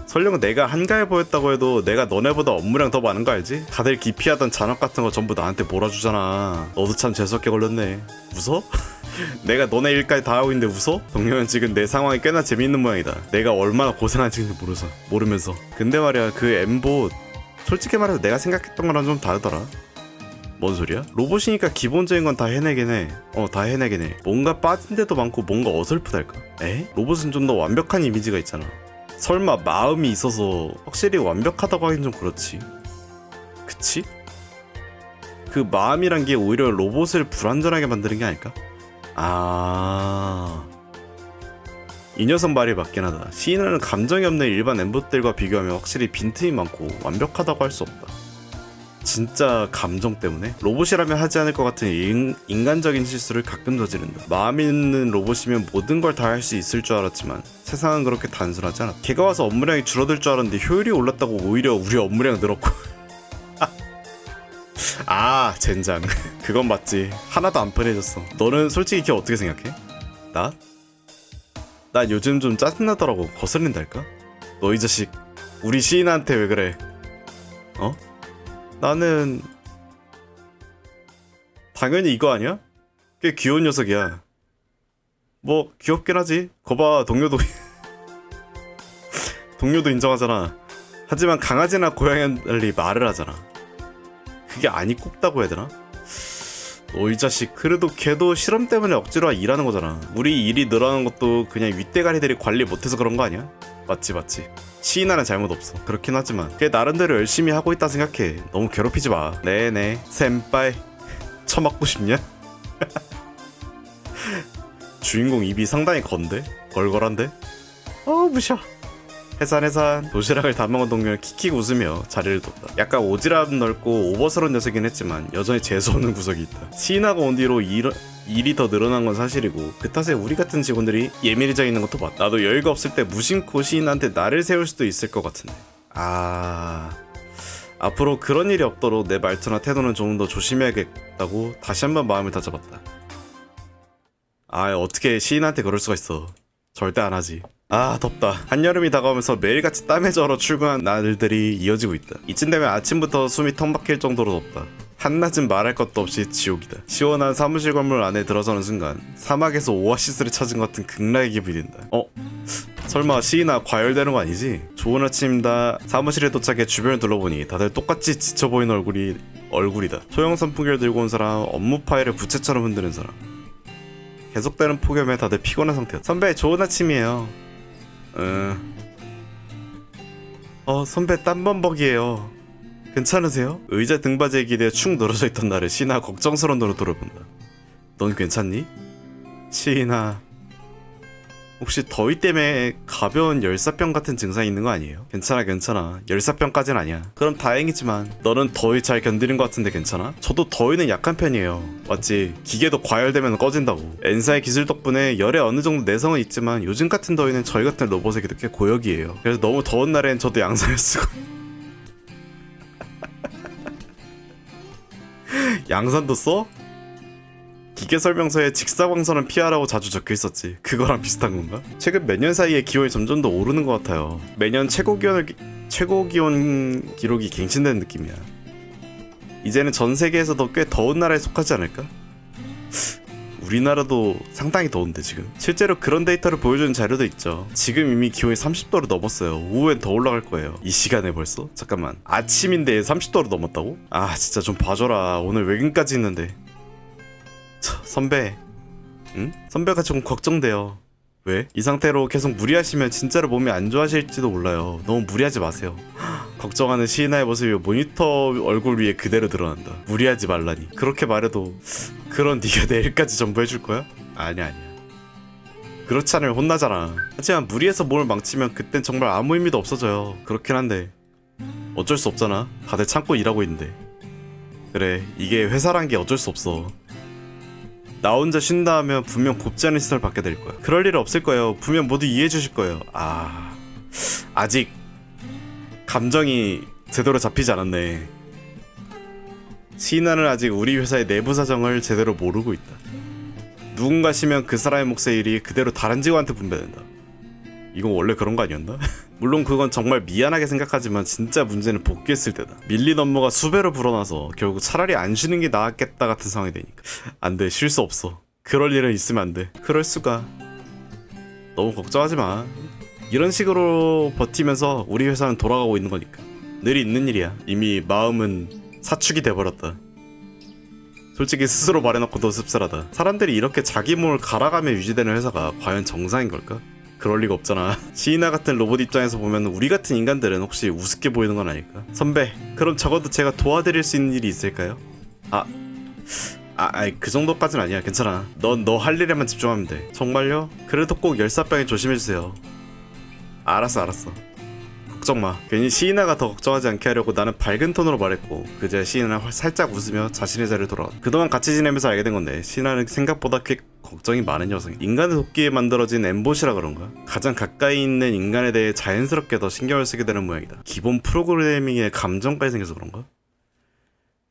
설령 내가 한가해 보였다고 해도 내가 너네보다 업무량 더 많은 거 알지? 다들 기피하던 잔업 같은 거 전부 나한테 몰아주잖아. 너도 참 재수없게 걸렸네. 웃어? 내가 너네 일까지 다 하고 있는데 웃어? 동료는 지금 내 상황이 꽤나 재미있는 모양이다. 내가 얼마나 고생한지 모르면서. 근데 말이야 그 엠봇 솔직히 말해서 내가 생각했던 거랑 좀 다르더라. 뭔 소리야? 로봇이니까 기본적인 건 다 해내긴 해. 다 해내긴 해. 뭔가 빠진 데도 많고 뭔가 어설프달까? 에? 로봇은 좀 더 완벽한 이미지가 있잖아. 설마 마음이 있어서 확실히 완벽하다고 하긴 좀 그렇지. 그치? 그 마음이란 게 오히려 로봇을 불완전하게 만드는 게 아닐까? 이 녀석 말이 맞긴 하다. 시인은 감정이 없는 일반 엠봇들과 비교하면 확실히 빈틈이 많고 완벽하다고 할 수 없다. 진짜 감정 때문에? 로봇이라면 하지 않을 것 같은 인간적인 실수를 가끔 저지른다. 마음 있는 로봇이면 모든 걸 다 할 수 있을 줄 알았지만 세상은 그렇게 단순하지 않아. 걔가 와서 업무량이 줄어들 줄 알았는데 효율이 올랐다고 오히려 우리 업무량 늘었고. 젠장. 그건 맞지. 하나도 안 편해졌어. 너는 솔직히 걔 어떻게 생각해? 나 요즘 좀 짜증나더라고. 거슬린달까? 너 이 자식 우리 시인한테 왜 그래? 나는 당연히 이거 아니야? 꽤 귀여운 녀석이야. 뭐 귀엽긴 하지. 거봐, 동료도 인정하잖아. 하지만 강아지나 고양이는 달리 말을 하잖아. 그게 안이 꼽다고 해야 되나? 너 이 자식, 그래도 걔도 실험 때문에 억지로 일하는 거잖아. 우리 일이 늘어나는 것도 그냥 윗대가리들이 관리 못해서 그런 거 아니야? 맞지. 시인하는 잘못 없어. 그렇긴 하지만 걔 나름대로 열심히 하고 있다 생각해. 너무 괴롭히지 마. 네네 센빠이. 처맞고 싶냐? 주인공 입이 상당히 건데? 걸걸한데? 무셔. 해산. 도시락을 다 먹은 동료는 킥킥 웃으며 자리를 뒀다. 약간 오지랖 넓고 오버스러운 녀석이긴 했지만 여전히 재수없는 구석이 있다. 시인하고 온 뒤로 일이 더 늘어난 건 사실이고 그 탓에 우리 같은 직원들이 예민해져 있는 것도 맞다. 나도 여유가 없을 때 무심코 시인한테 나를 세울 수도 있을 것 같은데. 앞으로 그런 일이 없도록 내 말투나 태도는 좀 더 조심해야겠다고 다시 한번 마음을 다잡았다. 어떻게 시인한테 그럴 수가 있어. 절대 안 하지. 덥다. 한여름이 다가오면서 매일같이 땀에 절어 출근한 날들이 이어지고 있다. 이쯤 되면 아침부터 숨이 턱 막힐 정도로 덥다. 한낮은 말할 것도 없이 지옥이다. 시원한 사무실 건물 안에 들어서는 순간 사막에서 오아시스를 찾은 것 같은 극락의 기분이 든다. 설마 시인아 과열되는 거 아니지? 좋은 아침입니다. 사무실에 도착해 주변을 둘러보니 다들 똑같이 지쳐 보이는 얼굴이다. 소형 선풍기를 들고 온 사람, 업무 파일을 부채처럼 흔드는 사람. 계속되는 폭염에 다들 피곤한 상태였다. 선배, 좋은 아침이에요. 선배 땀범벅이에요. 괜찮으세요? 의자 등받이에 기대어 축 늘어져 있던 나를 시인아 걱정스러운 눈으로 돌아본다. 넌 괜찮니? 시인아, 혹시 더위 때문에 가벼운 열사병 같은 증상이 있는 거 아니에요? 괜찮아. 열사병까진 아니야. 그럼 다행이지만 너는 더위 잘 견디는 것 같은데 괜찮아? 저도 더위는 약한 편이에요. 맞지? 기계도 과열되면 꺼진다고. 엔사의 기술 덕분에 열에 어느 정도 내성은 있지만 요즘 같은 더위는 저희 같은 로봇에게도 꽤 고역이에요. 그래서 너무 더운 날엔 저도 양산을 쓰고 양산도 써? 기계 설명서에 직사광선은 피하라고 자주 적혀 있었지. 그거랑 비슷한 건가? 최근 몇 년 사이에 기온이 점점 더 오르는 것 같아요. 매년 최고 기온 기록이 갱신되는 느낌이야. 이제는 전 세계에서도 꽤 더운 나라에 속하지 않을까? 우리나라도 상당히 더운데 지금. 실제로 그런 데이터를 보여주는 자료도 있죠. 지금 이미 기온이 30도를 넘었어요. 오후엔 더 올라갈 거예요. 이 시간에 벌써? 잠깐만, 아침인데 30도를 넘었다고? 진짜 좀 봐줘라. 오늘 외근까지 있는데. 선배, 응? 선배가 좀 걱정돼요. 왜? 이 상태로 계속 무리하시면 진짜로 몸이 안 좋아질지도 몰라요. 너무 무리하지 마세요. 걱정하는 시인아의 모습이 모니터 얼굴 위에 그대로 드러난다. 무리하지 말라니. 그렇게 말해도 그런 네가 내일까지 전부해줄 거야? 아니야. 그렇지 않으면 혼나잖아. 하지만 무리해서 몸을 망치면 그땐 정말 아무 의미도 없어져요. 그렇긴 한데 어쩔 수 없잖아. 다들 참고 일하고 있는데. 그래, 이게 회사란 게 어쩔 수 없어. 나 혼자 쉰다 하면 분명 곱지 않은 시선을 받게 될 거야. 그럴 일 없을 거예요. 분명 모두 이해해 주실 거예요. 아직 감정이 제대로 잡히지 않았네. 시인아는 아직 우리 회사의 내부 사정을 제대로 모르고 있다. 누군가 쉬면 그 사람의 몫의 일이 그대로 다른 직원한테 분배된다. 이건 원래 그런 거 아니었나? 물론 그건 정말 미안하게 생각하지만 진짜 문제는 복귀했을 때다. 밀린 업무가 수배로 불어나서 결국 차라리 안 쉬는 게 나았겠다 같은 상황이 되니까. 안돼, 쉴 수 없어. 그럴 일은 있으면 안돼. 그럴 수가. 너무 걱정하지 마. 이런 식으로 버티면서 우리 회사는 돌아가고 있는 거니까. 늘 있는 일이야. 이미 마음은 사축이 돼버렸다. 솔직히 스스로 말해놓고도 씁쓸하다. 사람들이 이렇게 자기 몸을 갈아가며 유지되는 회사가 과연 정상인 걸까? 그럴 리가 없잖아. 시이나 같은 로봇 입장에서 보면 우리 같은 인간들은 혹시 우습게 보이는 건 아닐까? 선배, 그럼 적어도 제가 도와드릴 수 있는 일이 있을까요? 그 정도까진 아니야. 괜찮아. 넌 너 할 일에만 집중하면 돼. 정말요? 그래도 꼭 열사병에 조심해주세요. 알았어. 걱정 마. 괜히 시이나가 더 걱정하지 않게 하려고 나는 밝은 톤으로 말했고, 그제 시이나는 살짝 웃으며 자신의 자리로 돌아왔다. 그동안 같이 지내면서 알게 된 건데 시이나는 생각보다 꽤 걱정이 많은 여성이야. 인간을 돕기에 만들어진 엠봇이라 그런가? 가장 가까이 있는 인간에 대해 자연스럽게 더 신경을 쓰게 되는 모양이다. 기본 프로그래밍에 감정까지 생겨서 그런가?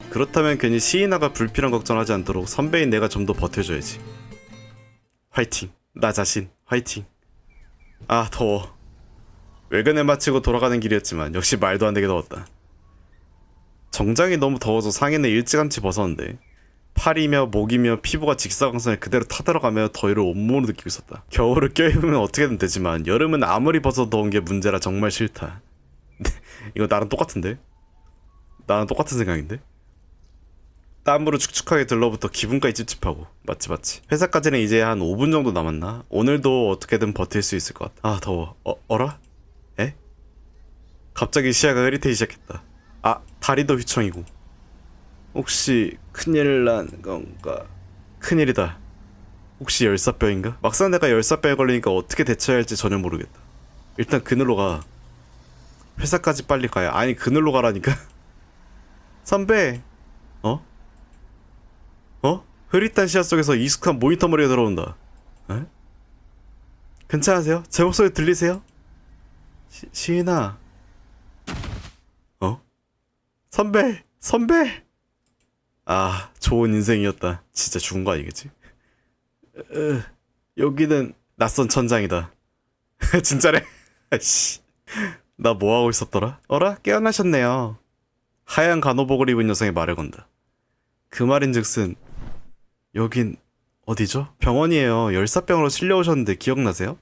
그렇다면 괜히 시이나가 불필요한 걱정하지 않도록 선배인 내가 좀 더 버텨줘야지. 화이팅. 나 자신 화이팅. 아 더워. 외근을 마치고 돌아가는 길이었지만 역시 말도 안 되게 더웠다. 정장이 너무 더워서 상의는 일찌감치 벗었는데 팔이며 목이며 피부가 직사광선에 그대로 타들어가며 더위를 온몸으로 느끼고 있었다. 겨울을 껴입으면 어떻게든 되지만 여름은 아무리 벗어도 더운 게 문제라 정말 싫다. 이거 나랑 똑같은데? 나랑 똑같은 생각인데? 땀으로 축축하게 들러붙어 기분까지 찝찝하고. 맞지. 회사까지는 이제 한 5분 정도 남았나? 오늘도 어떻게든 버틸 수 있을 것 같아. 아 더워. 어라? 에? 갑자기 시야가 흐릿해지기 시작했다. 다리도 휘청이고. 혹시 큰일 난 건가? 큰일이다. 혹시 열사병인가? 막상 내가 열사병에 걸리니까 어떻게 대처해야 할지 전혀 모르겠다. 일단 그늘로 가. 회사까지 빨리 가야. 아니 그늘로 가라니까. 선배. 흐릿한 시야 속에서 익숙한 모니터 머리가 들어온다. 에? 괜찮으세요? 제 목소리 들리세요? 시인아. 선배! 좋은 인생이었다. 진짜 죽은 거 아니겠지? 여기는 낯선 천장이다. 진짜래? 아이씨. 나 뭐하고 있었더라? 어라? 깨어나셨네요. 하얀 간호복을 입은 여성의 말을 건다. 그 말인즉슨 여긴 어디죠? 병원이에요. 열사병으로 실려오셨는데 기억나세요?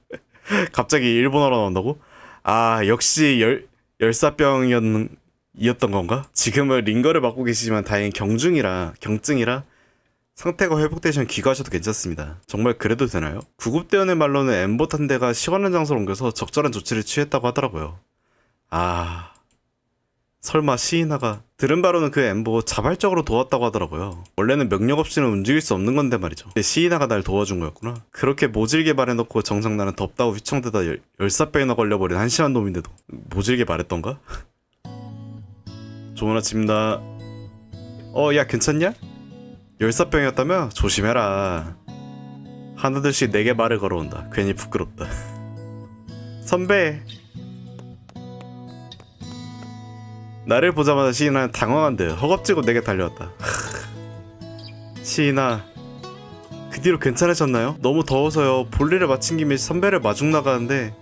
갑자기 일본어로 나온다고? 역시 열사병이었던 건가? 지금은 링거를 맡고 계시지만 다행히 경증이라 상태가 회복되시면 귀가하셔도 괜찮습니다. 정말 그래도 되나요? 구급대원의 말로는 엠봇 한 대가 시원한 장소로 옮겨서 적절한 조치를 취했다고 하더라고요. 설마 시이나가 들은 바로는 그 엠보 자발적으로 도왔다고 하더라고요. 원래는 명령 없이는 움직일 수 없는 건데 말이죠. 근데 시이나가 날 도와준 거였구나. 그렇게 모질게 말해놓고 정작 나는 덥다고 휘청대다 열사병이나 걸려버린 한심한 놈인데도 모질게 말했던가? 좋은 아침입니다. 야 괜찮냐? 열사병이었다며? 조심해라. 하나둘씩 내게 말을 걸어온다. 괜히 부끄럽다. 선배. 나를 보자마자 시인아는 당황한 듯 허겁지겁 내게 달려왔다. 시인아, 그 뒤로 괜찮으셨나요? 너무 더워서요. 볼일을 마친 김에 선배를 마중 나가는데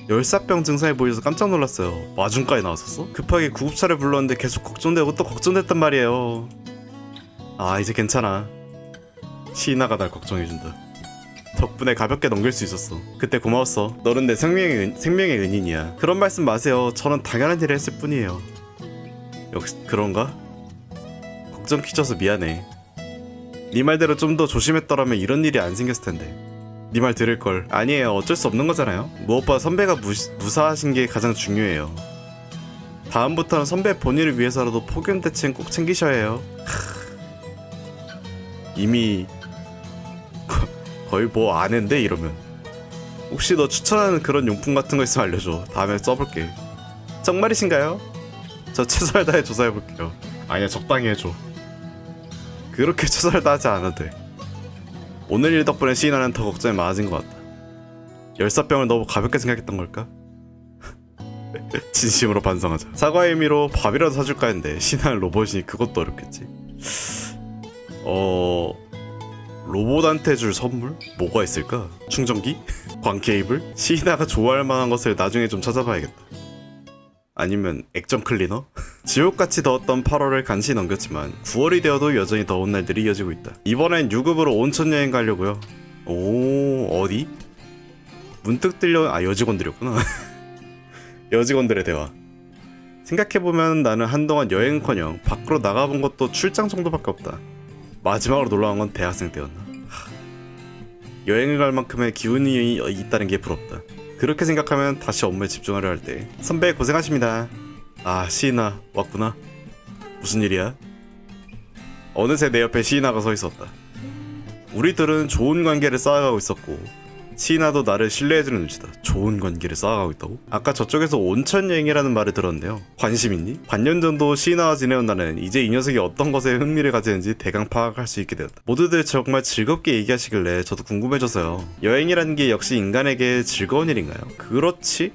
열사병 증상이 보여서 깜짝 놀랐어요. 마중까지 나왔었어? 급하게 구급차를 불렀는데 계속 걱정되고 또 걱정됐단 말이에요. 이제 괜찮아. 시인아가 날 걱정해준다. 덕분에 가볍게 넘길 수 있었어. 그때 고마웠어. 너는 내 생명의 은인이야. 그런 말씀 마세요. 저는 당연한 일을 했을 뿐이에요. 역시 그런가? 걱정 끼쳐서 미안해. 네 말대로 좀 더 조심했더라면 이런 일이 안 생겼을 텐데. 네 말 들을걸. 아니에요. 어쩔 수 없는 거잖아요. 무엇보다 선배가 무사하신 게 가장 중요해요. 다음부터는 선배 본인을 위해서라도 폭염 대책은 꼭 챙기셔야 해요. 이미 거의 뭐 아는데 이러면. 혹시 너 추천하는 그런 용품 같은 거 있으면 알려줘. 다음에 써볼게. 정말이신가요? 저 최선을 다해 조사해볼게요. 아니야 적당히 해줘. 그렇게 최선을 다하지 않아도 돼. 오늘 일 덕분에 시인아는 더 걱정이 많아진 것 같다. 열사병을 너무 가볍게 생각했던 걸까? 진심으로 반성하자. 사과의 의미로 밥이라도 사줄까 했는데 시인아는 로봇이니 그것도 어렵겠지. 로봇한테 줄 선물? 뭐가 있을까? 충전기? 광 케이블? 시인아가 좋아할 만한 것을 나중에 좀 찾아봐야겠다. 아니면 액정 클리너? 지옥같이 더웠던 8월을 간신히 넘겼지만 9월이 되어도 여전히 더운 날들이 이어지고 있다. 이번엔 유급으로 온천 여행 가려고요. 어디? 문득 여직원들이었구나. 여직원들의 대화. 생각해보면 나는 한동안 여행커녕 밖으로 나가본 것도 출장 정도밖에 없다. 마지막으로 놀러간 건 대학생 때였나? 여행을 갈 만큼의 기운이 있다는 게 부럽다. 그렇게 생각하면 다시 업무에 집중하려 할 때 선배 고생하십니다. 아, 시인아 왔구나. 무슨 일이야? 어느새 내 옆에 시인아가 서 있었다. 우리들은 좋은 관계를 쌓아가고 있었고 시인아도 나를 신뢰해주는 눈치다. 좋은 관계를 쌓아가고 있다고? 아까 저쪽에서 온천 여행이라는 말을 들었는데요. 관심 있니? 반년 정도 시인아와 지내온 나는 이제 이 녀석이 어떤 것에 흥미를 가지는지 대강 파악할 수 있게 되었다. 모두들 정말 즐겁게 얘기하시길래 저도 궁금해져서요. 여행이라는 게 역시 인간에게 즐거운 일인가요? 그렇지?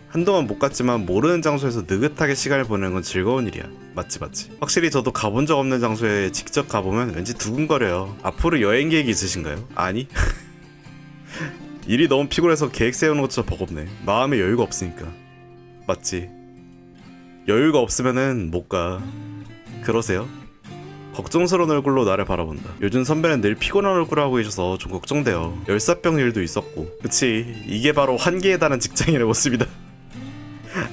한동안 못 갔지만 모르는 장소에서 느긋하게 시간을 보내는 건 즐거운 일이야. 맞지. 확실히 저도 가본 적 없는 장소에 직접 가보면 왠지 두근거려요. 앞으로 여행 계획이 있으신가요? 아니. 일이 너무 피곤해서 계획 세우는 것조차 버겁네. 마음에 여유가 없으니까. 맞지. 여유가 없으면은 못 가. 그러세요? 걱정스러운 얼굴로 나를 바라본다. 요즘 선배는 늘 피곤한 얼굴을 하고 계셔서 좀 걱정돼요. 열사병 일도 있었고. 그치, 이게 바로 한계에 달한 직장인의 모습이다.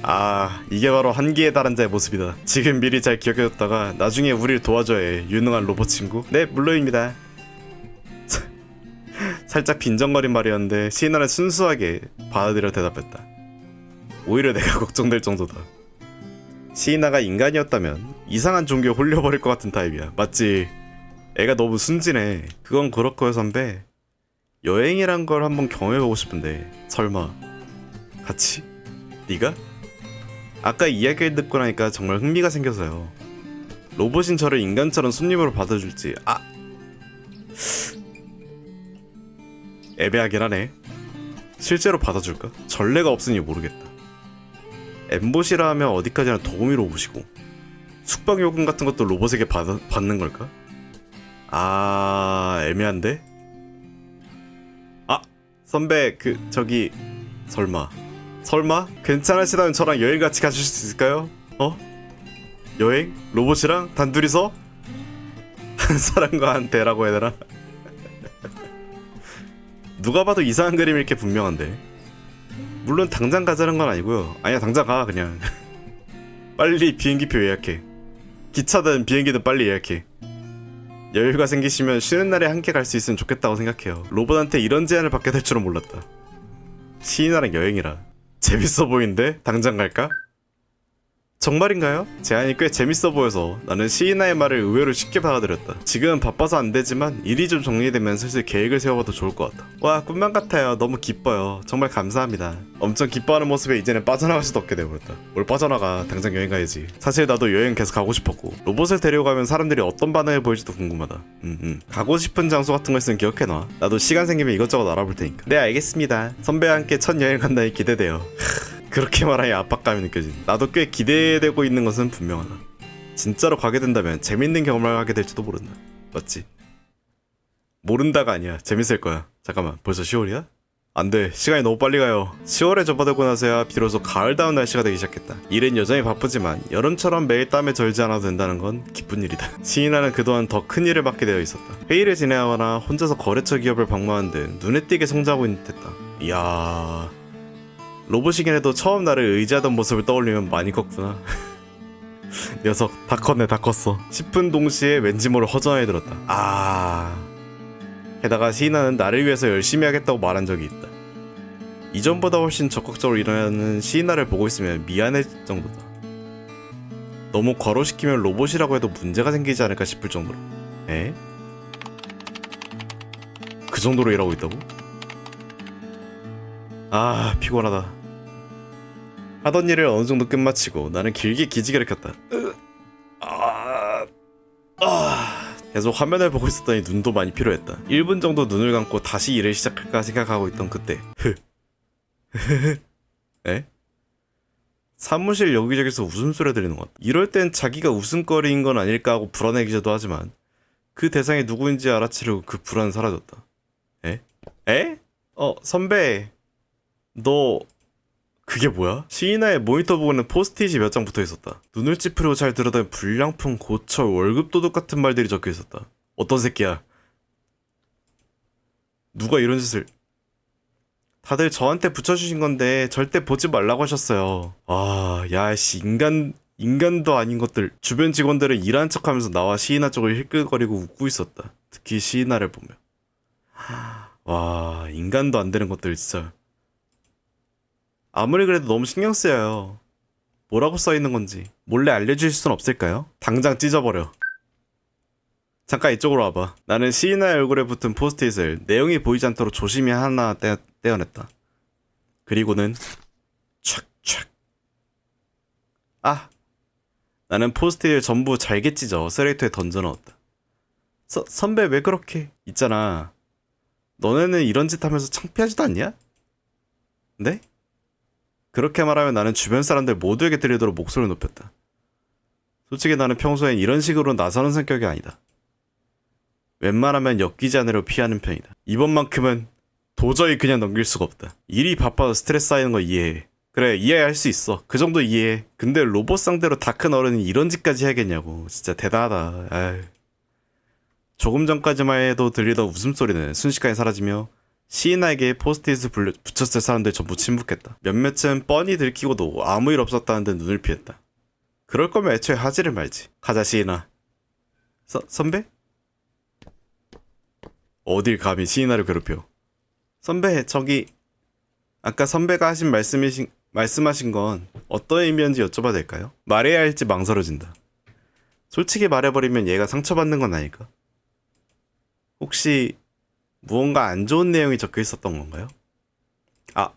아, 이게 바로 한계에 달한 자의 모습이다. 지금 미리 잘 기억해뒀다가 나중에 우리를 도와줘야 해. 유능한 로봇 친구. 네, 물론입니다. 살짝 빈정거린 말이었는데 시인아는 순수하게 받아들여 대답했다. 오히려 내가 걱정될 정도다. 시인아가 인간이었다면 이상한 종교에 홀려버릴 것 같은 타입이야. 맞지? 애가 너무 순진해. 그건 그렇고요 선배. 여행이란 걸 한번 경험해보고 싶은데 설마 같이? 네가? 아까 이야기를 듣고 나니까 정말 흥미가 생겨서요. 로봇인 저를 인간처럼 손님으로 받아줄지 애매하긴 하네. 실제로 받아줄까? 전례가 없으니 모르겠다. 엠봇이라 하면 어디까지나 도우미 로봇이고 숙박요금 같은 것도 로봇에게 받는 걸까? 아, 애매한데? 아, 선배 저기 설마 괜찮으시다면 저랑 여행 같이 가실 수 있을까요? 여행? 로봇이랑 단둘이서? 한 사람과 한 대라고 해야 되나? 누가 봐도 이상한 그림이 이렇게 분명한데. 물론 당장 가자는 건 아니고요. 아니야, 당장 가 그냥. 빨리 비행기표 예약해. 기차든 비행기든 빨리 예약해. 여유가 생기시면 쉬는 날에 함께 갈 수 있으면 좋겠다고 생각해요. 로봇한테 이런 제안을 받게 될 줄은 몰랐다. 시인아랑 여행이라 재밌어 보이는데? 당장 갈까? 정말인가요? 제안이 꽤 재밌어 보여서 나는 시인아의 말을 의외로 쉽게 받아들였다. 지금은 바빠서 안 되지만 일이 좀 정리되면 슬슬 계획을 세워봐도 좋을 것 같다. 와, 꿈만 같아요. 너무 기뻐요. 정말 감사합니다. 엄청 기뻐하는 모습에 이제는 빠져나갈 수도 없게 되어버렸다. 뭘 빠져나가. 당장 여행 가야지. 사실 나도 여행 계속 가고 싶었고 로봇을 데려가면 사람들이 어떤 반응을 보일지도 궁금하다. 가고 싶은 장소 같은 거 있으면 기억해놔. 나도 시간 생기면 이것저것 알아볼 테니까. 네, 알겠습니다. 선배와 함께 첫 여행 간다니 기대돼요. 그렇게 말하니 압박감이 느껴진다. 나도 꽤 기대되고 있는 것은 분명하다. 진짜로 가게 된다면 재밌는 경험을 하게 될지도 모른다. 맞지? 모른다가 아니야. 재밌을 거야. 잠깐만, 벌써 10월이야? 안돼, 시간이 너무 빨리 가요. 10월에 접어들고 나서야 비로소 가을다운 날씨가 되기 시작했다. 일은 여전히 바쁘지만 여름처럼 매일 땀에 절지 않아도 된다는 건 기쁜 일이다. 시인아는 그동안 더 큰 일을 맡게 되어 있었다. 회의를 진행하거나 혼자서 거래처 기업을 방문하는 등 눈에 띄게 성장하고 있는 듯했다. 이야... 로봇이긴 해도 처음 나를 의지하던 모습을 떠올리면 많이 컸구나. 녀석 다 컸네, 다 컸어 싶은 동시에 왠지 모를 허전함이 들었다. 게다가 시인아는 나를 위해서 열심히 하겠다고 말한 적이 있다. 이전보다 훨씬 적극적으로 일하는 시인아를 보고 있으면 미안해질 정도다. 너무 과로시키면 로봇이라고 해도 문제가 생기지 않을까 싶을 정도로. 에? 그 정도로 일하고 있다고? 피곤하다. 하던 일을 어느 정도 끝마치고 나는 길게 기지개를 켰다. 계속 화면을 보고 있었더니 눈도 많이 피로했다. 1분 정도 눈을 감고 다시 일을 시작할까 생각하고 있던 그때 에? 사무실 여기저기서 웃음소리가 들리는 것 같다. 이럴 땐 자기가 웃음거리인 건 아닐까 하고 불안해지기도 하지만 그 대상이 누구인지 알아채려고 그 불안은 사라졌다. 에? 에? 선배, 너 그게 뭐야? 시인아의 모니터 부분에 포스트잇이 몇 장 붙어있었다. 눈을 찌푸리고 잘 들여다보면 불량품, 고철, 월급 도둑 같은 말들이 적혀있었다. 어떤 새끼야? 누가 이런 짓을... 다들 저한테 붙여주신 건데 절대 보지 말라고 하셨어요. 야씨, 인간도 아닌 것들. 주변 직원들은 일하는 척하면서 나와 시이나 쪽을 힐끗거리고 웃고 있었다. 특히 시이나를 보며. 와, 인간도 안 되는 것들 진짜. 아무리 그래도 너무 신경 쓰여요. 뭐라고 써있는 건지 몰래 알려주실 순 없을까요? 당장 찢어버려. 잠깐 이쪽으로 와봐. 나는 시이나의 얼굴에 붙은 포스트잇을 내용이 보이지 않도록 조심히 하나 떼어냈다. 그리고는 촥촥. 아! 나는 포스트잇을 전부 잘게 찢어 쓰레기통에 던져 넣었다. 선배 왜 그렇게? 있잖아. 너네는 이런 짓 하면서 창피하지도 않냐? 네? 그렇게 말하면 나는 주변 사람들 모두에게 들리도록 목소리를 높였다. 솔직히 나는 평소엔 이런 식으로 나서는 성격이 아니다. 웬만하면 엮이지 않으려 피하는 편이다. 이번만큼은 도저히 그냥 넘길 수가 없다. 일이 바빠서 스트레스 쌓이는 거 이해해. 그래, 이해할 수 있어. 그 정도 이해해. 근데 로봇 상대로 다 큰 어른이 이런 짓까지 해야겠냐고. 진짜 대단하다. 아유. 조금 전까지만 해도 들리던 웃음소리는 순식간에 사라지며 시이나에게 포스트잇을 붙였을 사람들 전부 침묵했다. 몇몇은 뻔히 들키고도 아무 일 없었다는 듯 눈을 피했다. 그럴 거면 애초에 하지를 말지. 가자 시이나. 선배? 어딜 감히 시이나를 괴롭혀. 선배, 저기 아까 선배가 하신 말씀하신 건 어떤 의미인지 여쭤봐도 될까요? 말해야 할지 망설여진다. 솔직히 말해버리면 얘가 상처받는 건 아닐까? 혹시 무언가 안 좋은 내용이 적혀 있었던 건가요? 아,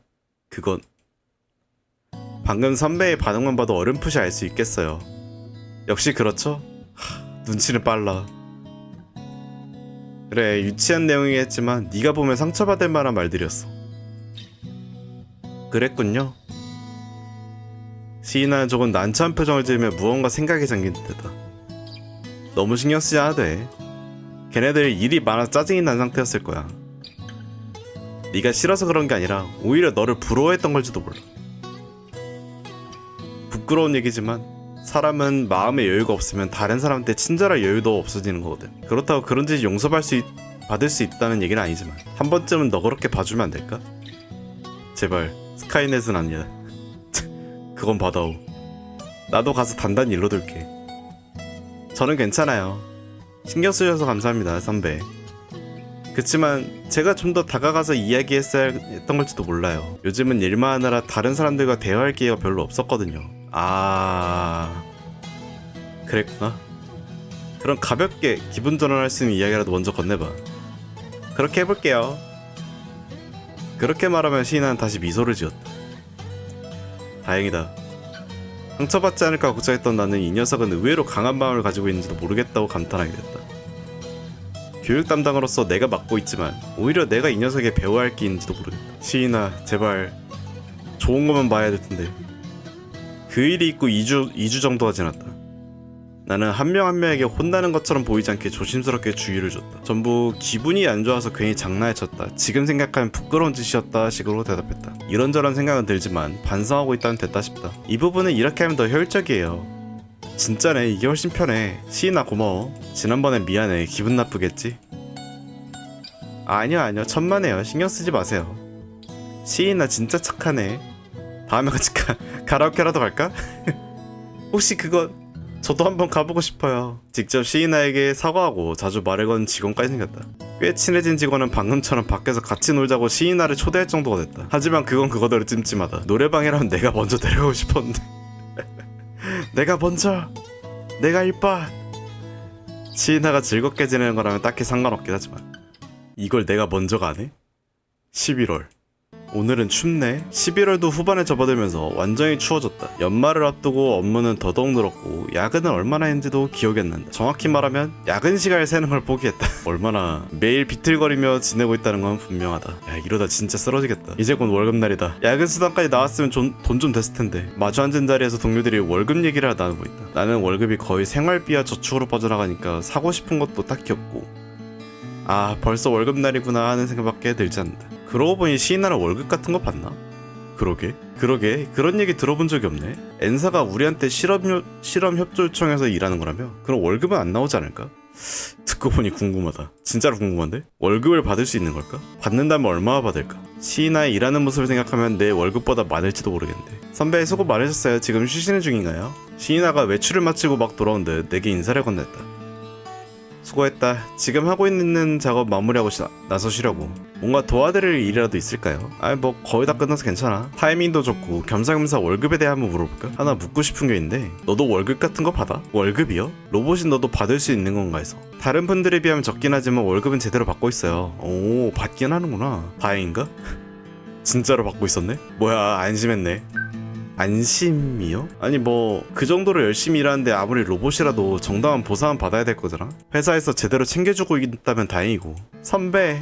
그건 방금 선배의 반응만 봐도 어렴풋이 알 수 있겠어요. 역시 그렇죠? 눈치는 빨라. 그래, 유치한 내용이겠지만 네가 보면 상처받을 만한 말들이었어. 그랬군요. 시이나는 조금 난처한 표정을 지으며 무언가 생각에 잠긴 듯하다. 너무 신경 쓰지 않아도 돼. 걔네들 일이 많아 짜증이 난 상태였을 거야. 네가 싫어서 그런 게 아니라 오히려 너를 부러워했던 걸지도 몰라. 부끄러운 얘기지만 사람은 마음의 여유가 없으면 다른 사람한테 친절할 여유도 없어지는 거거든. 그렇다고 그런 짓 받을 수 있다는 얘기는 아니지만 한 번쯤은 너 그렇게 봐주면 안 될까? 제발 스카이넷은 아니야. 그건 받아오. 나도 가서 단단히 일러둘게. 저는 괜찮아요. 신경 쓰셔서 감사합니다, 선배. 그치만 제가 좀 더 다가가서 이야기했어야 했던 걸지도 몰라요. 요즘은 일만 하느라 다른 사람들과 대화할 기회가 별로 없었거든요. 아... 그랬구나. 그럼 가볍게 기분 전환할 수 있는 이야기라도 먼저 건네봐. 그렇게 해볼게요. 그렇게 말하면 시인아는 다시 미소를 지었다. 다행이다. 상처받지 않을까 걱정했던 나는 이 녀석은 의외로 강한 마음을 가지고 있는지도 모르겠다고 감탄하게 됐다. 교육 담당으로서 내가 맡고 있지만 오히려 내가 이 녀석에 배워야 할 게 있는지도 모르겠다. 시인아, 제발 좋은 것만 봐야 될 텐데. 그 일이 있고 2주 정도가 지났다. 나는 한 명 한 명에게 혼나는 것처럼 보이지 않게 조심스럽게 주의를 줬다. 전부 기분이 안 좋아서 괜히 장난을 쳤다. 지금 생각하면 부끄러운 짓이었다 식으로 대답했다. 이런저런 생각은 들지만 반성하고 있다면 됐다 싶다. 이 부분은 이렇게 하면 더 효율적이에요. 진짜네, 이게 훨씬 편해. 시인아 고마워. 지난번엔 미안해. 기분 나쁘겠지? 아니요 천만에요. 신경 쓰지 마세요. 시인아 진짜 착하네. 다음에 같이 가라오케라도 갈까? 혹시 그건 저도 한번 가보고 싶어요. 직접 시이나에게 사과하고 자주 말을 거는 직원까지 생겼다. 꽤 친해진 직원은 방금처럼 밖에서 같이 놀자고 시이나를 초대할 정도가 됐다. 하지만 그건 그거대로 찜찜하다. 노래방이라면 내가 먼저 데려가고 싶었는데 내가 일바. 시이나가 즐겁게 지내는 거라면 딱히 상관없긴 하지만 이걸 내가 먼저 가네? 11월. 오늘은 춥네. 11월도 후반에 접어들면서 완전히 추워졌다. 연말을 앞두고 업무는 더더욱 늘었고 야근은 얼마나 했는지도 기억이 안 난다. 정확히 말하면 야근 시간을 세는 걸 포기했다. 얼마나 매일 비틀거리며 지내고 있다는 건 분명하다. 야, 이러다 진짜 쓰러지겠다. 이제 곧 월급날이다. 야근 수당까지 나왔으면 돈 좀 됐을 텐데. 마주 앉은 자리에서 동료들이 월급 얘기를 나누고 있다. 나는 월급이 거의 생활비와 저축으로 빠져나가니까 사고 싶은 것도 딱히 없고 아, 벌써 월급날이구나 하는 생각밖에 들지 않는다. 그러고 보니 시이나는 월급 같은 거 받나? 그러게 그런 얘기 들어본 적이 없네. 엔사가 우리한테 실험 협조 요청해서 일하는 거라며? 그럼 월급은 안 나오지 않을까? 듣고 보니 궁금하다. 진짜로 궁금한데? 월급을 받을 수 있는 걸까? 받는다면 얼마나 받을까? 시인아의 일하는 모습을 생각하면 내 월급보다 많을지도 모르겠는데. 선배 수고 많으셨어요. 지금 쉬시는 중인가요? 시인아가 외출을 마치고 막 돌아온 듯 내게 인사를 건넸다. 수고했다. 지금 하고 있는 작업 마무리하고 나서시려고. 뭔가 도와드릴 일이라도 있을까요? 뭐 거의 다 끝나서 괜찮아. 타이밍도 좋고 겸사겸사 월급에 대해 한번 물어볼까? 하나 묻고 싶은 게 있는데 너도 월급 같은 거 받아? 월급이요? 로봇이 너도 받을 수 있는 건가 해서. 다른 분들에 비하면 적긴 하지만 월급은 제대로 받고 있어요. 오, 받긴 하는구나. 다행인가? 진짜로 받고 있었네? 뭐야, 안심했네. 안심이요? 아니 뭐 그 정도로 열심히 일하는데 아무리 로봇이라도 정당한 보상은 받아야 될 거잖아. 회사에서 제대로 챙겨주고 있다면 다행이고. 선배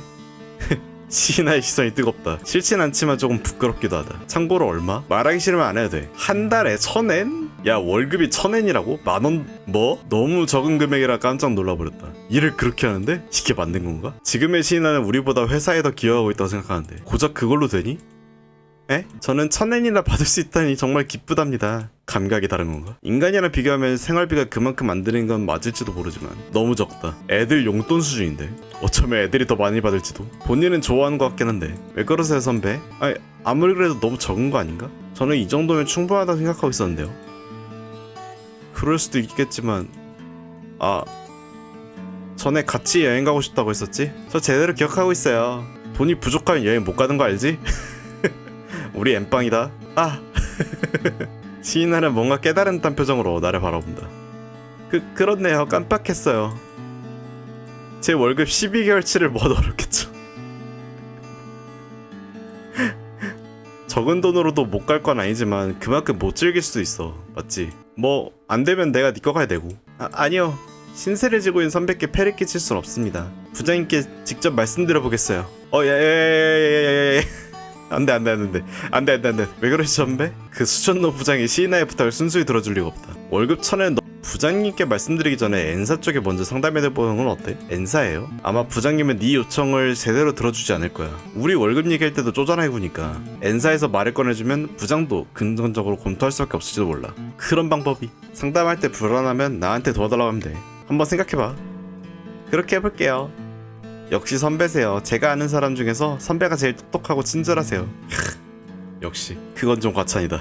시인아의 시선이 뜨겁다. 싫진 않지만 조금 부끄럽기도 하다. 참고로 얼마? 말하기 싫으면 안 해도 돼. 한 달에 1,000엔? 야, 월급이 1,000엔이라고? 만원? 뭐? 너무 적은 금액이라 깜짝 놀라버렸다. 일을 그렇게 하는데? 이게 맞는 건가? 지금의 시인아는 우리보다 회사에 더 기여하고 있다고 생각하는데 고작 그걸로 되니? 에? 저는 1,000엔이나 받을 수 있다니 정말 기쁘답니다. 감각이 다른 건가? 인간이랑 비교하면 생활비가 그만큼 안 드는 건 맞을지도 모르지만 너무 적다. 애들 용돈 수준인데 어쩌면 애들이 더 많이 받을지도. 본인은 좋아하는 것 같긴 한데 왜 그러세요 선배? 아무리 그래도 너무 적은 거 아닌가? 저는 이 정도면 충분하다고 생각하고 있었는데요. 그럴 수도 있겠지만 전에 같이 여행 가고 싶다고 했었지? 저 제대로 기억하고 있어요. 돈이 부족하면 여행 못 가는 거 알지? 우리 엠빵이다. 시인아는 뭔가 깨달은 듯한 표정으로 나를 바라본다. 그렇네요. 깜빡했어요. 제 월급 12개월치를 모아도 어렵겠죠. 적은 돈으로도 못 갈 건 아니지만 그만큼 못 즐길 수도 있어. 맞지? 뭐 안 되면 내가 네 거 가야 되고. 아니요. 신세를 지고 있는 선배께 폐를 끼칠 순 없습니다. 부장님께 직접 말씀드려보겠어요. 안돼. 왜 그러시 선배? 그 수천노 부장이 시인아의 부탁을 순수히 들어줄 리가 없다. 월급 1,000엔 부장님께 말씀드리기 전에 엔사 쪽에 먼저 상담해보는 건 어때? 엔사예요? 아마 부장님은 네 요청을 제대로 들어주지 않을 거야. 우리 월급 얘기할 때도 쪼잔하게 구니까 엔사에서 말을 꺼내주면 부장도 긍정적으로 검토할 수밖에 없을지도 몰라. 그런 방법이. 상담할 때 불안하면 나한테 도와달라고 하면 돼. 한번 생각해봐. 그렇게 해볼게요. 역시 선배세요. 제가 아는 사람 중에서 선배가 제일 똑똑하고 친절하세요. 역시 그건 좀 과찬이다.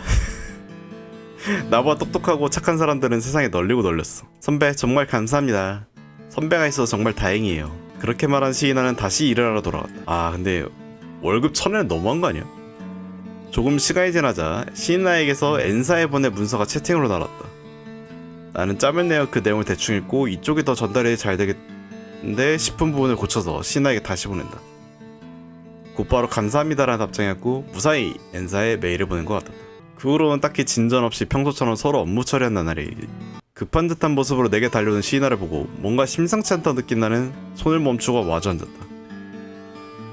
나보다 똑똑하고 착한 사람들은 세상에 널리고 널렸어. 선배 정말 감사합니다. 선배가 있어서 정말 다행이에요. 그렇게 말한 시인아는 다시 일을 하러 돌아갔다. 근데 월급 1,000엔 너무한 거 아니야? 조금 시간이 지나자 시인아에게서 엔사에 보낼 문서가 채팅으로 날았다. 나는 짜면 내어 그 내용을 대충 읽고 이쪽이 더 전달이 잘 되겠는데 싶은 부분을 고쳐서 시인아에게 다시 보낸다. 곧바로 감사합니다라는 답장이었고 무사히 엔사에 메일을 보낸 것 같았다. 그 후로는 딱히 진전 없이 평소처럼 서로 업무 처리한 나날이 급한 듯한 모습으로 내게 달려오는 시인아를 보고 뭔가 심상치 않다 느낀 나는 손을 멈추고 마주 앉았다.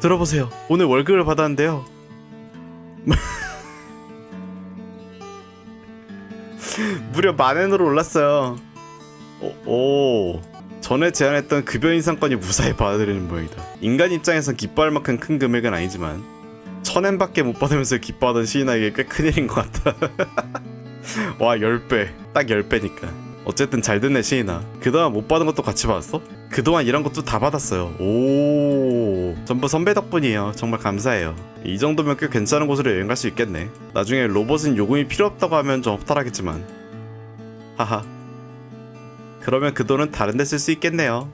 들어보세요. 오늘 월급을 받았는데요. 무려 10,000엔으로 올랐어요. 오. 전에 제안했던 급여 인상권이 무사히 받아들이는 모양이다. 인간 입장에선 기뻐할 만큼 큰 금액은 아니지만 1,000엔밖에 못 받으면서 기뻐하던 시인아에게 꽤 큰일인 것 같다. 와 10배. 딱 10배니까. 어쨌든 잘 됐네 시인아. 그동안 못 받은 것도 같이 받았어? 그동안 일한 것도 다 받았어요. 오, 전부 선배 덕분이에요. 정말 감사해요. 이 정도면 꽤 괜찮은 곳으로 여행 갈 수 있겠네. 나중에 로봇은 요금이 필요 없다고 하면 좀 허탈하겠지만 하하. 그러면 그 돈은 다른 데 쓸 수 있겠네요.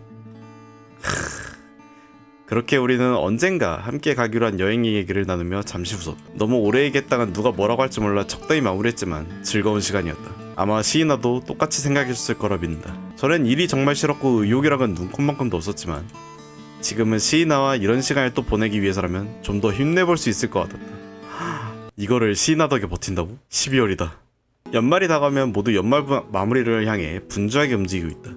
그렇게 우리는 언젠가 함께 가기로 한 여행 얘기를 나누며 잠시 웃었다. 너무 오래 얘기했다간 누가 뭐라고 할지 몰라 적당히 마무리했지만 즐거운 시간이었다. 아마 시인아도 똑같이 생각했을 거라 믿는다. 전엔 일이 정말 싫었고 의욕이랑은 눈꼽만큼도 없었지만 지금은 시인아와 이런 시간을 또 보내기 위해서라면 좀 더 힘내볼 수 있을 것 같았다. 이거를 시인아 덕에 버틴다고? 12월이다. 연말이 다가오면 모두 연말 마무리를 향해 분주하게 움직이고 있다.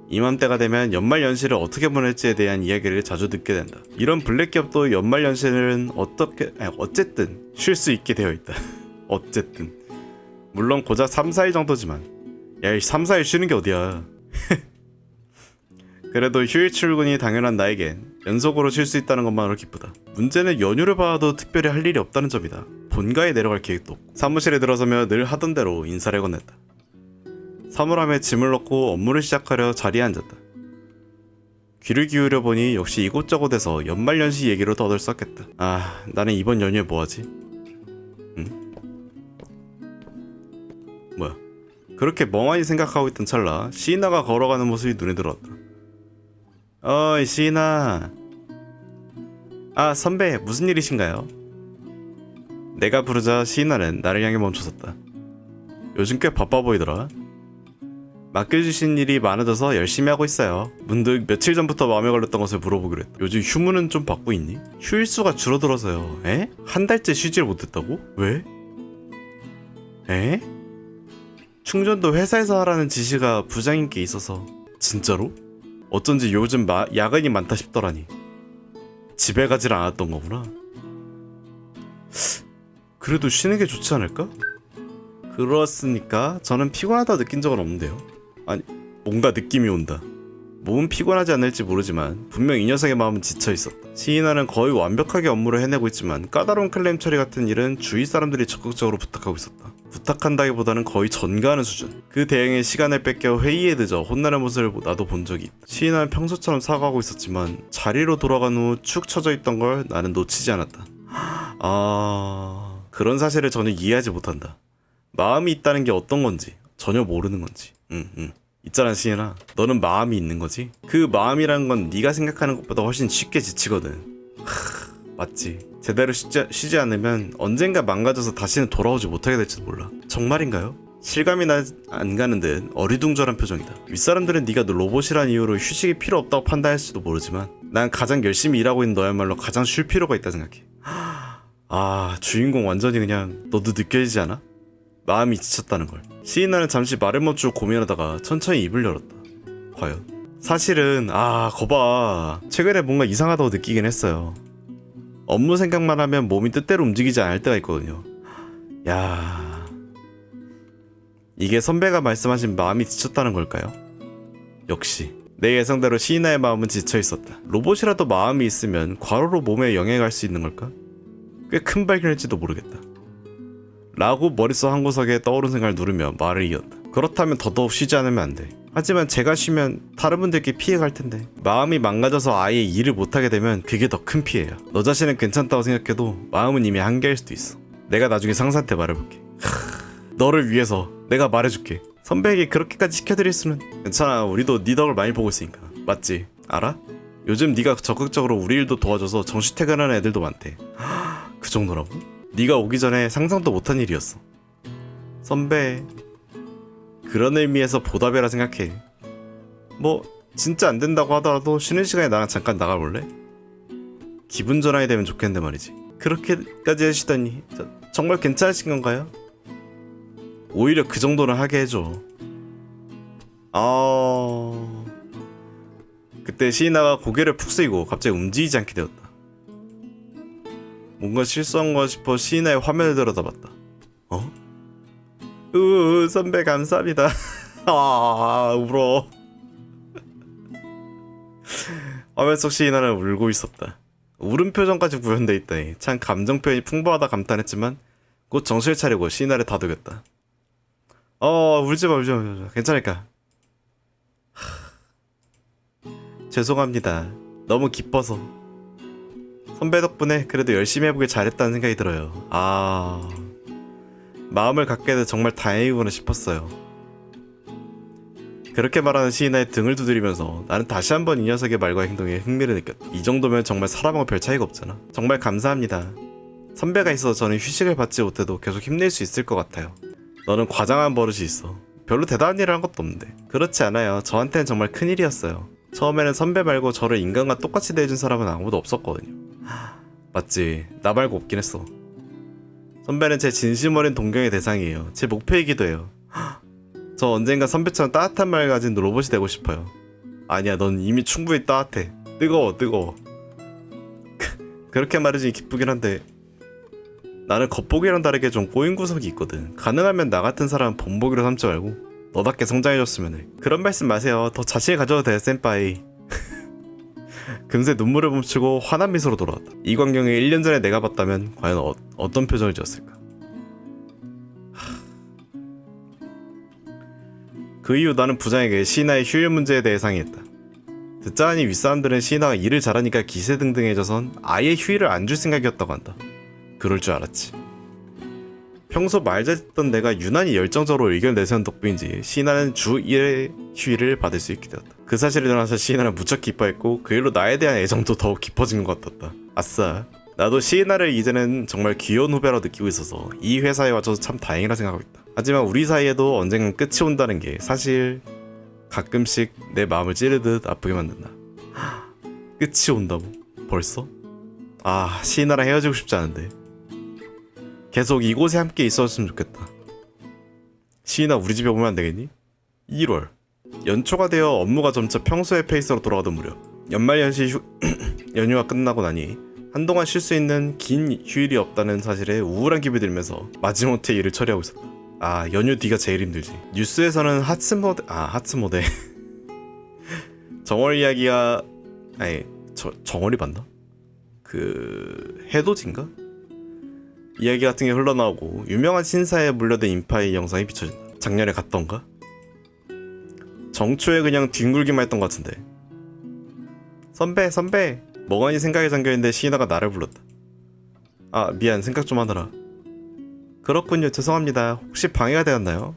이맘때가 되면 연말 연시를 어떻게 보낼지에 대한 이야기를 자주 듣게 된다. 이런 블랙 기업도 연말 연시는 어쨌든 쉴 수 있게 되어 있다. 어쨌든 물론 고작 3-4일 정도지만 야 3-4일 쉬는 게 어디야. 그래도 휴일 출근이 당연한 나에겐 연속으로 쉴 수 있다는 것만으로 기쁘다. 문제는 연휴를 받아도 특별히 할 일이 없다는 점이다. 본가에 내려갈 계획도 없고 사무실에 들어서며 늘 하던 대로 인사를 건넸다. 사물함에 짐을 넣고 업무를 시작하려 자리에 앉았다. 귀를 기울여보니 역시 이곳저곳에서 연말연시 얘기로 떠들썩했다. 아, 나는 이번 연휴에 뭐하지? 응? 뭐야? 그렇게 멍하니 생각하고 있던 찰나 시인아가 걸어가는 모습이 눈에 들어왔다. 어이 시인아. 아 선배 무슨 일이신가요? 내가 부르자 시인아는 나를 향해 멈춰섰다. 요즘 꽤 바빠 보이더라. 맡겨주신 일이 많아져서 열심히 하고 있어요. 문득 며칠 전부터 마음에 걸렸던 것을 물어보기로 했다. 요즘 휴무는 좀 받고 있니? 휴일수가 줄어들어서요. 에? 한 달째 쉬지를 못했다고? 왜? 에? 충전도 회사에서 하라는 지시가 부장님께 있어서. 진짜로? 어쩐지 요즘 야근이 많다 싶더라니. 집에 가질 않았던 거구나. 그래도 쉬는 게 좋지 않을까? 그렇습니까? 저는 피곤하다 느낀 적은 없는데요. 아니, 뭔가 느낌이 온다. 몸은 피곤하지 않을지 모르지만 분명 이 녀석의 마음은 지쳐있었다. 시인아는 거의 완벽하게 업무를 해내고 있지만 까다로운 클레임 처리 같은 일은 주위 사람들이 적극적으로 부탁하고 있었다. 부탁한다기보다는 거의 전가하는 수준. 그 대행의 시간을 뺏겨 회의에 늦어 혼나는 모습을 나도 본 적이 있다. 시인아는 평소처럼 사과하고 있었지만 자리로 돌아간 후 축 처져 있던 걸 나는 놓치지 않았다. 그런 사실을 전혀 이해하지 못한다. 마음이 있다는 게 어떤 건지 전혀 모르는 건지. 있잖아 시인아, 너는 마음이 있는 거지? 그 마음이라는 건 네가 생각하는 것보다 훨씬 쉽게 지치거든. 맞지. 제대로 쉬지 않으면 언젠가 망가져서 다시는 돌아오지 못하게 될지도 몰라. 정말인가요? 실감이 안 가는 듯 어리둥절한 표정이다. 윗사람들은 네가 로봇이란 이유로 휴식이 필요 없다고 판단할지도 모르지만 난 가장 열심히 일하고 있는 너야말로 가장 쉴 필요가 있다 생각해. 주인공 완전히 그냥 너도 느껴지지 않아? 마음이 지쳤다는 걸. 시인아는 잠시 말을 멈추고 고민하다가 천천히 입을 열었다. 과연? 사실은 거봐, 최근에 뭔가 이상하다고 느끼긴 했어요. 업무 생각만 하면 몸이 뜻대로 움직이지 않을 때가 있거든요. 야, 이게 선배가 말씀하신 마음이 지쳤다는 걸까요? 역시 내 예상대로 시인아의 마음은 지쳐 있었다. 로봇이라도 마음이 있으면 과로로 몸에 영향을 갈 수 있는 걸까? 꽤 큰 발견일지도 모르겠다. 라고 머릿속 한 구석에 떠오른 생각을 누르며 말을 이었다. 그렇다면 더더욱 쉬지 않으면 안 돼. 하지만 제가 쉬면 다른 분들께 피해갈 텐데. 마음이 망가져서 아예 일을 못하게 되면 그게 더 큰 피해야. 너 자신은 괜찮다고 생각해도 마음은 이미 한계일 수도 있어. 내가 나중에 상사한테 말해볼게. 너를 위해서 내가 말해줄게. 선배에게 그렇게까지 시켜드릴 수는. 괜찮아, 우리도 네 덕을 많이 보고 있으니까. 맞지? 알아? 요즘 네가 적극적으로 우리 일도 도와줘서 정시 퇴근하는 애들도 많대. 그 정도라고? 네가 오기 전에 상상도 못한 일이었어. 선배, 그런 의미에서 보답이라 생각해. 뭐 진짜 안 된다고 하더라도 쉬는 시간에 나랑 잠깐 나가볼래? 기분 전환이 되면 좋겠는데 말이지. 그렇게까지 하시더니 정말 괜찮으신 건가요? 오히려 그 정도는 하게 해줘. 그때 시인아가 고개를 푹 숙이고 갑자기 움직이지 않게 되었다. 뭔가 실수한가 싶어 시인아의 화면을 들여다봤다. 선배 감사합니다. 울어. 화면 속 시인아는 울고 있었다. 울음 표정까지 구현돼 있다니 참 감정 표현이 풍부하다 감탄했지만 곧 정신을 차리고 시인아를 다독였다. 울지마. 괜찮을까? 죄송합니다. 너무 기뻐서. 선배 덕분에 그래도 열심히 해보길 잘했다는 생각이 들어요. 마음을 갖게 돼 정말 다행이구나 싶었어요. 그렇게 말하는 시인아의 등을 두드리면서 나는 다시 한번 이 녀석의 말과 행동에 흥미를 느꼈다. 이 정도면 정말 사람하고 별 차이가 없잖아. 정말 감사합니다. 선배가 있어서 저는 휴식을 받지 못해도 계속 힘낼 수 있을 것 같아요. 너는 과장한 버릇이 있어. 별로 대단한 일을 한 것도 없는데. 그렇지 않아요. 저한테는 정말 큰일이었어요. 처음에는 선배 말고 저를 인간과 똑같이 대해준 사람은 아무도 없었거든요. 맞지, 나 말고 없긴 했어. 선배는 제 진심 어린 동경의 대상이에요. 제 목표이기도 해요. 저 언젠가 선배처럼 따뜻한 말 가진 로봇이 되고 싶어요. 아니야, 넌 이미 충분히 따뜻해. 뜨거워. 그렇게 말해주니 기쁘긴 한데 나는 겉보기랑 다르게 좀 꼬인 구석이 있거든. 가능하면 나 같은 사람은 본보기로 삼지 말고 너답게 성장해줬으면 해. 그런 말씀 마세요. 더 자신을 가져도 돼, 센파이. 금세 눈물을 멈추고 환한 미소로 돌아왔다. 이 광경을 1년 전에 내가 봤다면 과연 어떤 표정을 지었을까? 그 이후 나는 부장에게 시인아의 휴일 문제에 대해 상의했다. 듣자하니 윗사람들은 시인아가 일을 잘하니까 기세등등해져선 아예 휴일을 안 줄 생각이었다고 한다. 그럴 줄 알았지. 평소 말 잘듣던 내가 유난히 열정적으로 의견을 내세운 덕분인지 시인아는 주 1회 휴일을 받을 수 있게 되었다. 그 사실을 전해서 시인아는 무척 기뻐했고 그 일로 나에 대한 애정도 더욱 깊어진 것 같았다. 아싸, 나도 시인아를 이제는 정말 귀여운 후배로 느끼고 있어서 이 회사에 와줘서 참 다행이라 생각하고 있다. 하지만 우리 사이에도 언젠간 끝이 온다는 게 사실 가끔씩 내 마음을 찌르듯 아프게 만든다. 끝이 온다고? 벌써? 아, 시인아랑 헤어지고 싶지 않은데 계속 이곳에 함께 있었으면 좋겠다. 시인아, 우리 집에 오면 안 되겠니? 1월 연초가 되어 업무가 점차 평소의 페이스로 돌아가던 무렵 연말연시 연휴가 끝나고 나니 한동안 쉴 수 있는 긴 휴일이 없다는 사실에 우울한 기분이 들면서 마지못해 일을 처리하고 있었다. 아, 연휴 뒤가 제일 힘들지. 뉴스에서는 하츠모데 정월 이야기가 정월이 맞나? 그 해돋인가? 이야기 같은 게 흘러나오고 유명한 신사에 물려든 인파의 영상이 비춰진다. 작년에 갔던가? 정초에 그냥 뒹굴기만 했던 것 같은데. 선배 멍하니 생각에 잠겨있는데 시인아가 나를 불렀다. 아, 미안, 생각 좀 하느라. 그렇군요, 죄송합니다. 혹시 방해가 되었나요?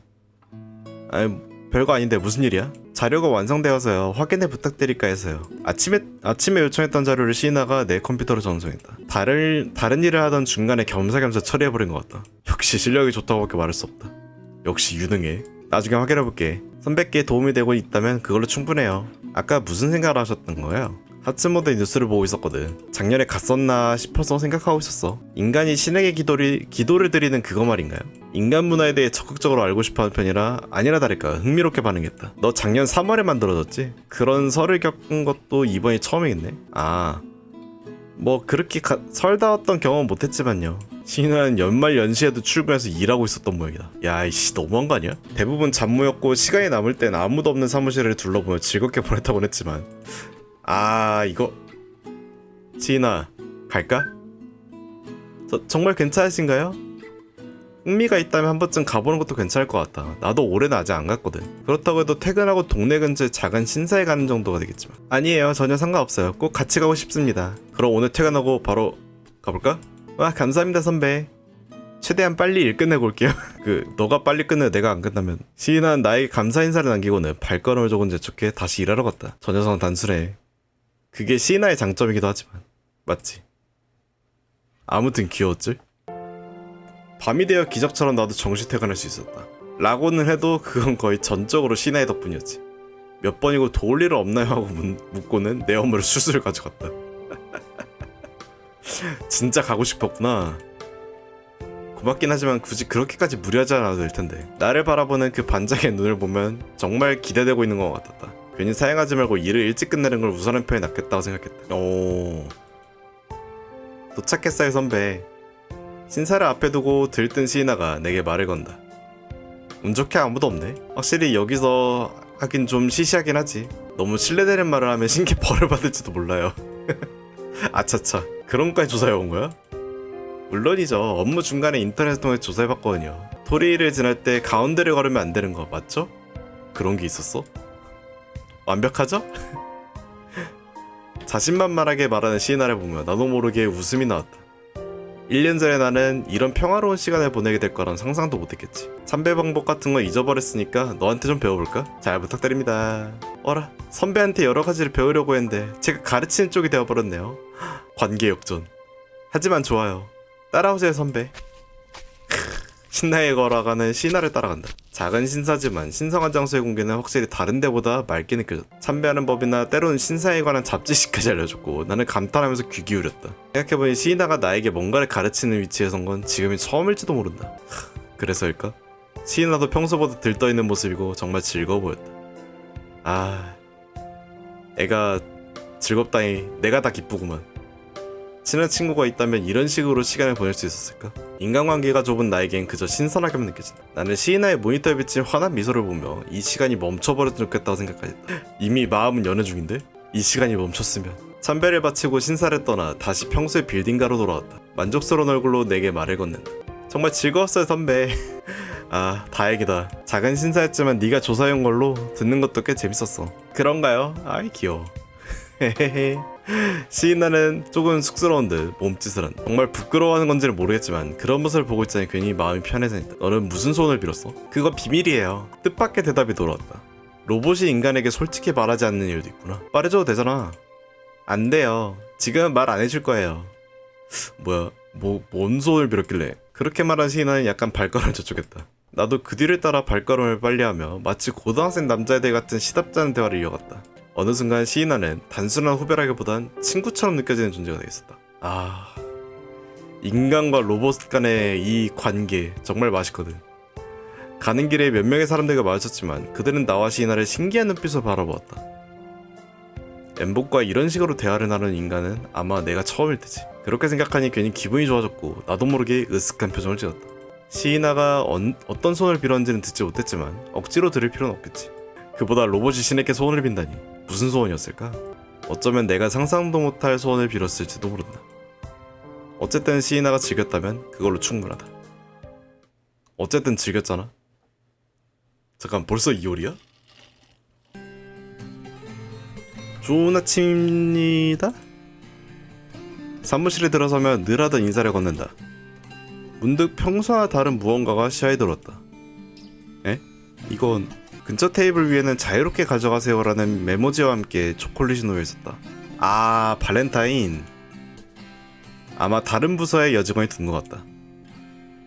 아니, 별거 아닌데 무슨 일이야? 자료가 완성되어서요. 확인을 부탁드릴까 해서요. 아침에 요청했던 자료를 시인아가 내 컴퓨터로 전송했다. 다른 일을 하던 중간에 겸사겸사 처리해버린 것 같다. 역시 실력이 좋다고밖에 말할 수 없다. 역시 유능해. 나중에 확인해볼게. 선배께 도움이 되고 있다면 그걸로 충분해요. 아까 무슨 생각을 하셨던 거예요? 하츠모데 뉴스를 보고 있었거든. 작년에 갔었나 싶어서 생각하고 있었어. 인간이 신에게 기도를 드리는 그거 말인가요? 인간 문화에 대해 적극적으로 알고 싶어하는 편이라 아니나 다를까 흥미롭게 반응했다. 너 작년 3월에 만들어졌지? 그런 설을 겪은 것도 이번이 처음이겠네? 아, 뭐 그렇게 설다웠던 경험은 못했지만요. 시인아는 연말 연시에도 출근해서 일하고 있었던 모양이다. 야, 이씨, 너무한 거 아니야? 대부분 잡무였고 시간이 남을 땐 아무도 없는 사무실을 둘러보며 즐겁게 보냈다곤 했지만 이거 지인아, 갈까? 정말 괜찮으신가요? 흥미가 있다면 한 번쯤 가보는 것도 괜찮을 것 같다. 나도 올해는 아직 안 갔거든. 그렇다고 해도 퇴근하고 동네 근처에 작은 신사에 가는 정도가 되겠지만. 아니에요, 전혀 상관없어요. 꼭 같이 가고 싶습니다. 그럼 오늘 퇴근하고 바로 가볼까? 와, 감사합니다 선배. 최대한 빨리 일 끝내고 올게요. 너가 빨리 끝내 내가 안 끝나면. 시인아는 나에게 감사 인사를 남기고는 발걸음을 조금 재촉해 다시 일하러 갔다. 저 녀석은 단순해. 그게 시인아의 장점이기도 하지만. 맞지? 아무튼 귀여웠지? 밤이 되어 기적처럼 나도 정시 퇴근할 수 있었다. 라고는 해도 그건 거의 전적으로 시인아의 덕분이었지. 몇 번이고 도울 일 없나요? 하고 묻고는 내 업무를 술술 가져갔다. 진짜 가고 싶었구나. 고맙긴 하지만 굳이 그렇게까지 무리하지 않아도 될 텐데. 나를 바라보는 그 반짝의 눈을 보면 정말 기대되고 있는 것 같았다. 괜히 사양하지 말고 일을 일찍 끝내는 걸 우선한 편이 낫겠다고 생각했다. 도착했어요 선배. 신사를 앞에 두고 들뜬 시인아가 내게 말을 건다. 운 좋게 아무도 없네. 확실히 여기서 하긴 좀 시시하긴 하지. 너무 신뢰되는 말을 하면 신께 벌을 받을지도 몰라요. 아차차, 그런 것까지 조사해온 거야? 물론이죠. 업무 중간에 인터넷을 통해 조사해봤거든요. 토리를 지날 때 가운데를 걸으면 안 되는 거 맞죠? 그런 게 있었어? 완벽하죠? 자신만만하게 말하는 시인아를 보며 나도 모르게 웃음이 나왔다. 1년 전에 나는 이런 평화로운 시간을 보내게 될 거란 상상도 못했겠지. 참배 방법 같은 거 잊어버렸으니까 너한테 좀 배워볼까? 잘 부탁드립니다. 어라, 선배한테 여러 가지를 배우려고 했는데 제가 가르치는 쪽이 되어버렸네요. 관계 역전. 하지만 좋아요. 따라오세요 선배. 신나게 걸어가는 시인아를 따라간다. 작은 신사지만 신성한 장소의 공기는 확실히 다른 데보다 맑게 느껴졌다. 참배하는 법이나 때로는 신사에 관한 잡지식까지 알려줬고 나는 감탄하면서 귀 기울였다. 생각해보니 시인아가 나에게 뭔가를 가르치는 위치에 선 건 지금이 처음일지도 모른다. 그래서일까? 시인아도 평소보다 들떠있는 모습이고 정말 즐거워 보였다. 애가 즐겁다니 내가 다 기쁘구만. 친한 친구가 있다면 이런 식으로 시간을 보낼 수 있었을까? 인간관계가 좁은 나에겐 그저 신선하게만 느껴진다. 나는 시인아의 모니터에 비친 환한 미소를 보며 이 시간이 멈춰버렸으면 좋겠다고 생각했다. 이미 마음은 연애 중인데? 이 시간이 멈췄으면. 참배를 바치고 신사를 떠나 다시 평소의 빌딩가로 돌아왔다. 만족스러운 얼굴로 내게 말을 건넨다. 정말 즐거웠어요 선배. 다행이다. 작은 신사였지만 네가 조사해온 걸로 듣는 것도 꽤 재밌었어. 그런가요? 아이 귀여워. 헤헤헤. 시인나는 조금 쑥스러운 듯 몸짓을 한다. 정말 부끄러워하는 건지는 모르겠지만 그런 모습을 보고 있자니 괜히 마음이 편해진다. 너는 무슨 소원을 빌었어? 그거 비밀이에요. 뜻밖의 대답이 돌아왔다. 로봇이 인간에게 솔직히 말하지 않는 일도 있구나. 말해줘도 되잖아. 안 돼요. 지금은 말 안 해줄 거예요. 뭐야? 뭔 소원을 빌었길래? 그렇게 말한 시인나는 약간 발걸음을 저촉했다. 나도 그 뒤를 따라 발걸음을 빨리하며 마치 고등학생 남자애들 같은 시답지 않은 대화를 이어갔다. 어느 순간 시인나는 단순한 후배라기보단 친구처럼 느껴지는 존재가 되었었다. 아, 인간과 로봇 간의 이 관계 정말 맛있거든. 가는 길에 몇 명의 사람들과 마주쳤지만 그들은 나와 시인나를 신기한 눈빛으로 바라보았다. 엠봇과 이런 식으로 대화를 나누는 인간은 아마 내가 처음일 테지. 그렇게 생각하니 괜히 기분이 좋아졌고 나도 모르게 으쓱한 표정을 지었다. 시인나가 어떤 소원을 빌었는지는 듣지 못했지만 억지로 들을 필요는 없겠지. 그보다 로봇이 신에게 소원을 빈다니 무슨 소원이었을까? 어쩌면 내가 상상도 못할 소원을 빌었을지도 모른다. 어쨌든 시인나가 즐겼다면 그걸로 충분하다. 어쨌든 즐겼잖아. 잠깐 벌써 2월이야? 좋은 아침입니다. 사무실에 들어서면 늘 하던 인사를 건넨다. 문득 평소와 다른 무언가가 시야에 들어왔다. 에? 이건 근처 테이블 위에는 자유롭게 가져가세요라는 메모지와 함께 초콜릿이 놓여 있었다. 아, 발렌타인. 아마 다른 부서의 여직원이 둔 것 같다.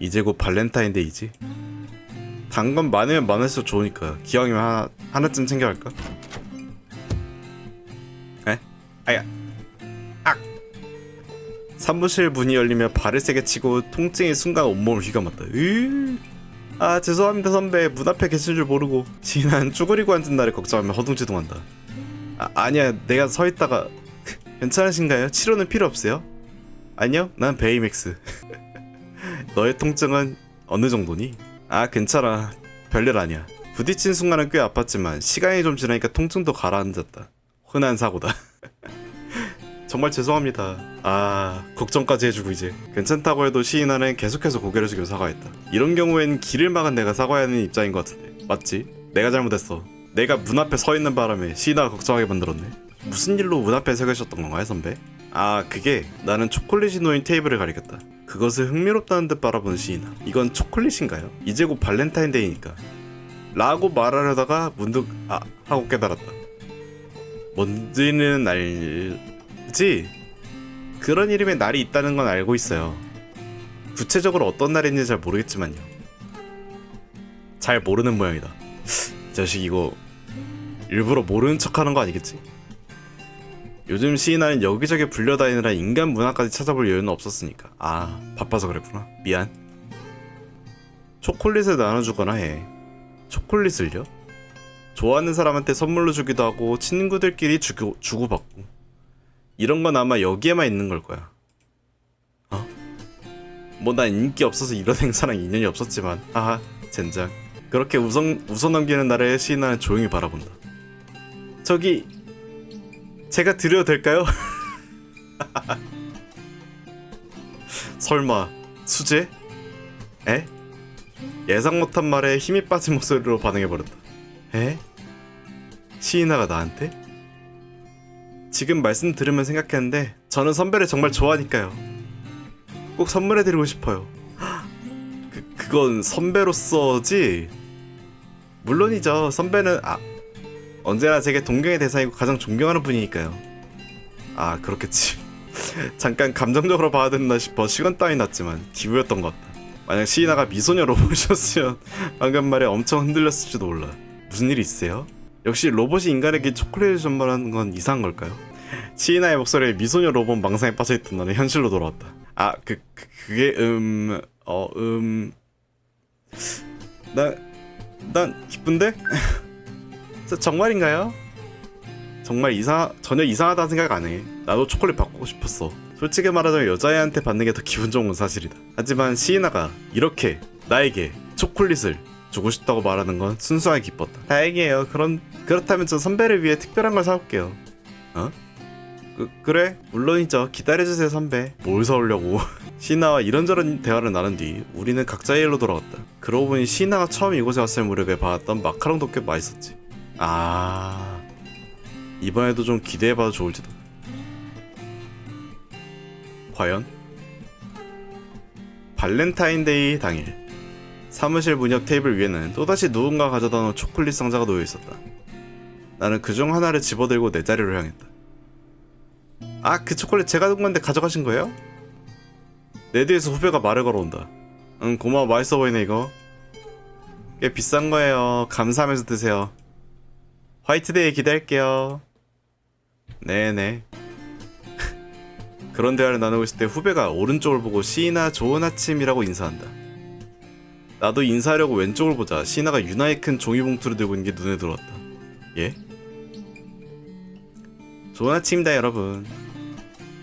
이제 곧 발렌타인데이지. 단 건 많으면 많을수록 좋으니까 기왕이면 하나쯤 챙겨갈까? 에? 아야. 악! 사무실 문이 열리며 발을 세게 치고 통증이 순간 온몸을 휘감았다. 아, 죄송합니다 선배. 문 앞에 계신 줄 모르고. 지난 쭈그리고 앉은 나를 걱정하며 허둥지둥한다. 아니야, 내가 서 있다가. 괜찮으신가요? 치료는 필요 없어요? 아니요, 난 베이맥스. 너의 통증은 어느 정도니? 아, 괜찮아. 별일 아니야. 부딪힌 순간은 꽤 아팠지만 시간이 좀 지나니까 통증도 가라앉았다. 흔한 사고다. 정말 죄송합니다. 아, 걱정까지 해주고 이제. 괜찮다고 해도 시인하는 계속해서 고개를 숙여 사과했다. 이런 경우엔 길을 막은 내가 사과해야 하는 입장인 것 같은데. 맞지? 내가 잘못했어. 내가 문 앞에 서 있는 바람에 시인아가 걱정하게 만들었네. 무슨 일로 문 앞에 서 계셨던 건가요, 선배? 아, 그게 나는 초콜릿이 놓인 테이블을 가리켰다. 그것을 흥미롭다는 듯 바라보는 시인아. 이건 초콜릿인가요? 이제 곧 발렌타인데이니까. 라고 말하려다가 문득 하고 깨달았다. 뭔지는 알지? 그런 이름의 날이 있다는 건 알고 있어요. 구체적으로 어떤 날인지 잘 모르겠지만요. 잘 모르는 모양이다. 이 자식 이거 일부러 모르는 척하는 거 아니겠지? 요즘 시인아는 여기저기 불려다니느라 인간 문화까지 찾아볼 여유는 없었으니까. 아, 바빠서 그랬구나. 미안. 초콜릿을 나눠주거나 해. 초콜릿을요? 좋아하는 사람한테 선물로 주기도 하고 친구들끼리 주고받고. 이런 건 아마 여기에만 있는 걸 거야. 어? 뭐 난 인기 없어서 이런 행사랑 인연이 없었지만 하하 젠장. 그렇게 웃어 넘기는 나를 시인아는 조용히 바라본다. 저기 제가 드려도 될까요? 설마 수제? 에? 예상 못한 말에 힘이 빠진 목소리로 반응해버렸다. 에? 시인아가 나한테? 지금 말씀 들으면 생각했는데 저는 선배를 정말 좋아하니까요. 꼭 선물해드리고 싶어요. 그건 선배로서지? 물론이죠. 선배는 언제나 제게 동경의 대상이고 가장 존경하는 분이니까요. 아, 그렇겠지. 잠깐 감정적으로 봐야 된다 싶어 시간 따위 났지만 기부였던 것 같다. 만약 시인아가 미소녀 로봇이었으면 방금 말에 엄청 흔들렸을지도 몰라. 무슨 일이 있으세요? 역시 로봇이 인간에게 초콜릿을 전달하는 건 이상한 걸까요? 시인아의 목소리에 미소녀 로봇 망상에 빠져있던 나는 현실로 돌아왔다. 아, 그게 난 기쁜데? 정말인가요? 정말 전혀 이상하다는 생각 안 해. 나도 초콜릿 바꾸고 싶었어. 솔직히 말하자면 여자애한테 받는 게 더 기분 좋은 건 사실이다. 하지만 시인아가 이렇게 나에게 초콜릿을 주고 싶다고 말하는 건 순수하게 기뻤다. 다행이에요. 그렇다면 저 선배를 위해 특별한 걸 사올게요. 어? 그래? 물론이죠. 기다려주세요 선배. 뭘 사오려고. 시인아와 이런저런 대화를 나눈 뒤 우리는 각자의 일로 돌아갔다. 그러고 보니 시인아가 처음 이곳에 왔을 무렵에 봐왔던 마카롱도 꽤 맛있었지. 이번에도 좀 기대해봐도 좋을지도. 과연? 발렌타인데이 당일 사무실 문 옆 테이블 위에는 또다시 누군가 가져다 놓은 초콜릿 상자가 놓여있었다. 나는 그중 하나를 집어들고 내 자리로 향했다. 아, 그 초콜릿 제가 둔 건데 가져가신 거예요? 내 뒤에서 후배가 말을 걸어온다. 응, 고마워. 맛있어 보이네 이거. 꽤 비싼 거예요. 감사하면서 드세요. 화이트데이 기대할게요. 네네. 그런 대화를 나누고 있을 때 후배가 오른쪽을 보고 시인아 좋은 아침이라고 인사한다. 나도 인사하려고 왼쪽을 보자 시인아가 유난히 큰 종이봉투를 들고 있는 게 눈에 들어왔다. 예? 좋은 아침입니다 여러분.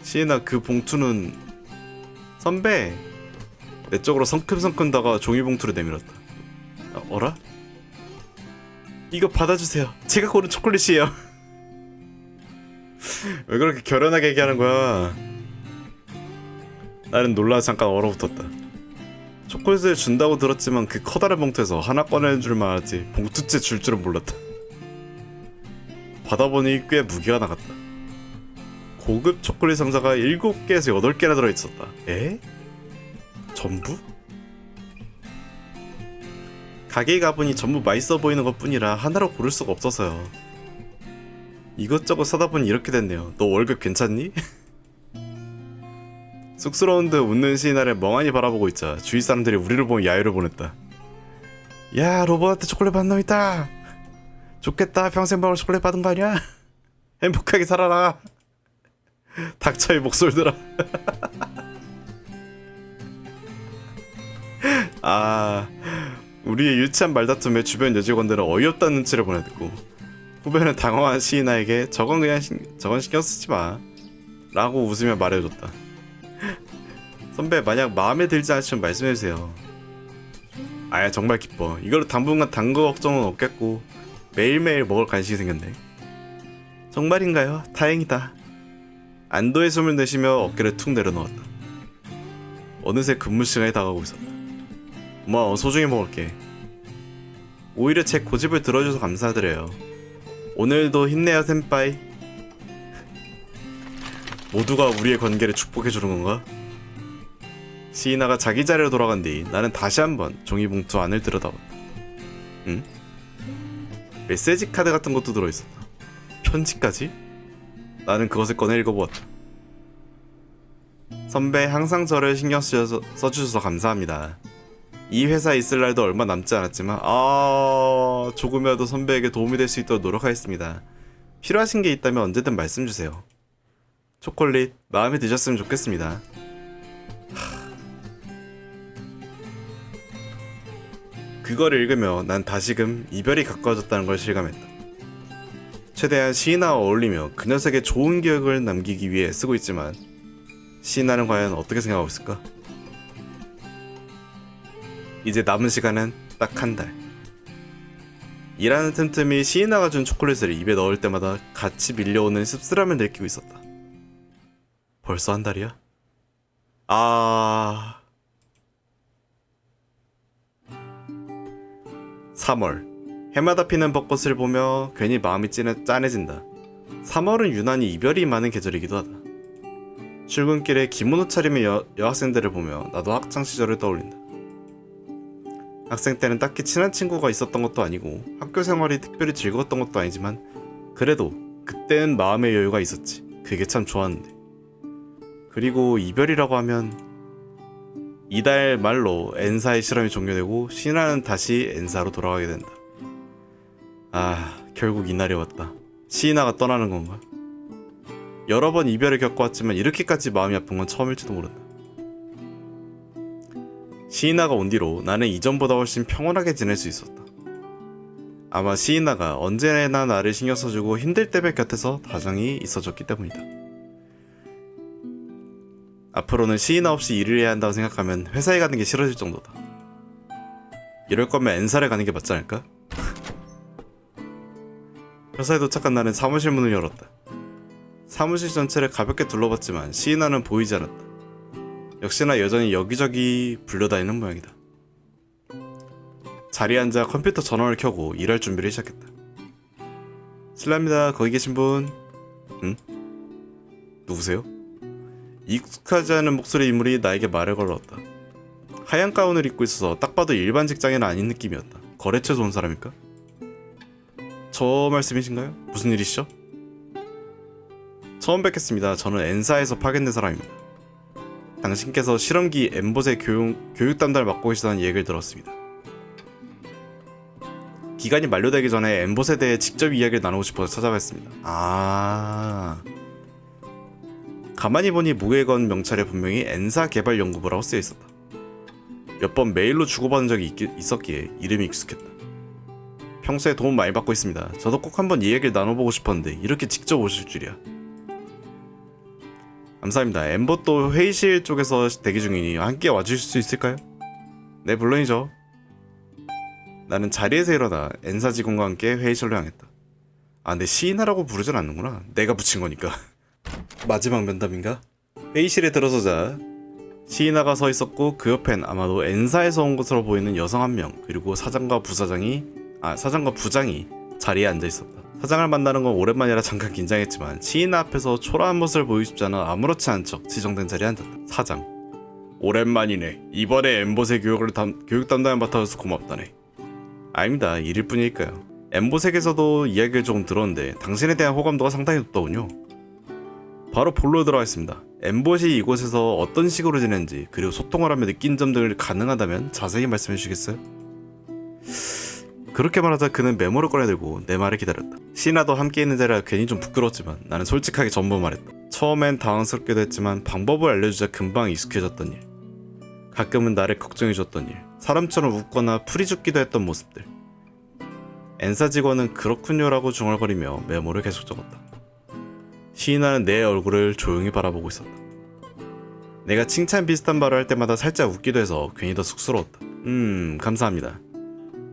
시인아 그 봉투는 선배. 내 쪽으로 성큼성큼 다가 종이봉투를 내밀었다. 어라? 이거 받아주세요. 제가 고른 초콜릿이에요. 왜 그렇게 결연하게 얘기하는 거야? 나는 놀라서 잠깐 얼어붙었다. 초콜릿을 준다고 들었지만 그 커다란 봉투에서 하나 꺼내는 줄만 알았지 봉투째 줄 줄은 몰랐다. 받아보니 꽤 무게가 나갔다. 고급 초콜릿 상자가 7개에서 8개나 들어있었다. 에? 전부? 가게에 가보니 전부 맛있어 보이는 것 뿐이라 하나로 고를 수가 없어서요. 이것저것 사다 보니 이렇게 됐네요. 너 월급 괜찮니? 쑥스러운 듯 웃는 시인아를 멍하니 바라보고 있자 주위 사람들이 우리를 보며 야유를 보냈다. 야, 로봇한테 초콜릿 받는 놈 있다. 좋겠다. 평생 먹을 초콜릿 받은 거 아니야? 행복하게 살아라. 닥쳐 이 목소리들아. 아, 우리의 유치한 말다툼에 주변 여직원들은 어이없다는 눈치를 보내듣고 후배는 당황한 시인아에게 저건 신경 쓰지 마 라고 웃으며 말해줬다. 선배 만약 마음에 들지 않으시면 말씀해주세요. 아야 정말 기뻐. 이걸로 당분간 단 거 걱정은 없겠고 매일매일 먹을 간식이 생겼네. 정말인가요? 다행이다. 안도의 숨을 내쉬며 어깨를 툭 내려놓았다. 어느새 근무 시간이 다가오고 있었다. 고마워. 소중히 먹을게. 오히려 제 고집을 들어줘서 감사드려요. 오늘도 힘내요 센파이. 모두가 우리의 관계를 축복해주는 건가? 시인아가 자기 자리로 돌아간 뒤 나는 다시 한번 종이봉투 안을 들여다봤다. 응? 메시지 카드 같은 것도 들어있었다. 편지까지? 나는 그것을 꺼내 읽어보았다. 선배 항상 저를 신경 써주셔서 감사합니다. 이 회사에 있을 날도 얼마 남지 않았지만 조금이라도 선배에게 도움이 될 수 있도록 노력하겠습니다. 필요하신 게 있다면 언제든 말씀 주세요. 초콜릿 마음에 드셨으면 좋겠습니다. 그걸 읽으며 난 다시금 이별이 가까워졌다는 걸 실감했다. 최대한 시인아와 어울리며 그 녀석의 좋은 기억을 남기기 위해 쓰고 있지만 시인아는 과연 어떻게 생각하고 있을까? 이제 남은 시간은 딱 한 달. 일하는 틈틈이 시인아가 준 초콜릿을 입에 넣을 때마다 같이 밀려오는 씁쓸함을 느끼고 있었다. 벌써 한 달이야? 3월. 해마다 피는 벚꽃을 보며 괜히 마음이 짠해진다. 3월은 유난히 이별이 많은 계절이기도 하다. 출근길에 기모노 차림의 여학생들을 보며 나도 학창시절을 떠올린다. 학생 때는 딱히 친한 친구가 있었던 것도 아니고 학교 생활이 특별히 즐거웠던 것도 아니지만 그래도 그때는 마음의 여유가 있었지. 그게 참 좋았는데. 그리고 이별이라고 하면 이달 말로 N사의 실험이 종료되고 신하는 다시 N사로 돌아가게 된다. 결국 이날이 왔다. 시인아가 떠나는 건가? 여러 번 이별을 겪어왔지만 이렇게까지 마음이 아픈 건 처음일지도 모른다. 시인아가 온 뒤로 나는 이전보다 훨씬 평온하게 지낼 수 있었다. 아마 시인아가 언제나 나를 신경 써주고 힘들 때면 곁에서 다정히 있어줬기 때문이다. 앞으로는 시인아 없이 일을 해야 한다고 생각하면 회사에 가는 게 싫어질 정도다. 이럴 거면 N사를 가는 게 맞지 않을까? 회사에 도착한 나는 사무실 문을 열었다. 사무실 전체를 가볍게 둘러봤지만 시인아는 보이지 않았다. 역시나 여전히 여기저기 불려다니는 모양이다. 자리에 앉아 컴퓨터 전원을 켜고 일할 준비를 시작했다. 실례합니다. 거기 계신 분. 응? 누구세요? 익숙하지 않은 목소리의 인물이 나에게 말을 걸었다. 하얀 가운을 입고 있어서 딱 봐도 일반 직장인은 아닌 느낌이었다. 거래처에서 온 사람일까? 저 말씀이신가요? 무슨 일이시죠? 처음 뵙겠습니다. 저는 엔사에서 파견된 사람입니다. 당신께서 실험기 엠봇의 교육 담당을 맡고 계시다는 얘기를 들었습니다. 기간이 만료되기 전에 엠봇에 대해 직접 이야기를 나누고 싶어서 찾아갔습니다. 가만히 보니 목에 건 명찰에 분명히 엔사 개발 연구부라고 쓰여 있었다. 몇 번 메일로 주고받은 적이 있었기에 이름이 익숙했다. 평소에 도움 많이 받고 있습니다. 저도 꼭 한번 이야기를 나눠보고 싶었는데 이렇게 직접 오실 줄이야. 감사합니다. 엠봇도 회의실 쪽에서 대기 중이니 함께 와주실 수 있을까요? 네, 물론이죠. 나는 자리에서 일어나 엔사 직원과 함께 회의실로 향했다. 근데 시인하라고 부르진 않는구나. 내가 붙인 거니까. 마지막 면담인가? 회의실에 들어서자 시인하가 서 있었고 그 옆엔 아마도 엔사에서 온 것으로 보이는 여성 한 명, 그리고 사장과 부장이 자리에 앉아 있었다. 사장을 만나는 건 오랜만이라 잠깐 긴장했지만 시인하 앞에서 초라한 모습을 보이고 싶지 않아 아무렇지 않은 척 지정된 자리에 앉았다. 사장. 오랜만이네. 이번에 엠봇의 교육 담당을 맡아줘서 고맙다네. 아닙니다. 일일 뿐이니까요. 엠봇에게서도 이야기를 조금 들었는데 당신에 대한 호감도가 상당히 높더군요. 바로 본론으로 들어가겠습니다. 엠봇이 이곳에서 어떤 식으로 지내는지, 그리고 소통을 하며 느낀 점들을 가능하다면 자세히 말씀해 주시겠어요? 그렇게 말하자 그는 메모를 꺼내들고 내 말을 기다렸다. 시나도 함께 있는 자리라 괜히 좀 부끄러웠지만 나는 솔직하게 전부 말했다. 처음엔 당황스럽기도 했지만 방법을 알려주자 금방 익숙해졌던 일, 가끔은 나를 걱정해줬던 일, 사람처럼 웃거나 풀이 죽기도 했던 모습들. 엔사 직원은 그렇군요라고 중얼거리며 메모를 계속 적었다. 시인아는 내 얼굴을 조용히 바라보고 있었다. 내가 칭찬 비슷한 말을 할 때마다 살짝 웃기도 해서 괜히 더 쑥스러웠다. 감사합니다.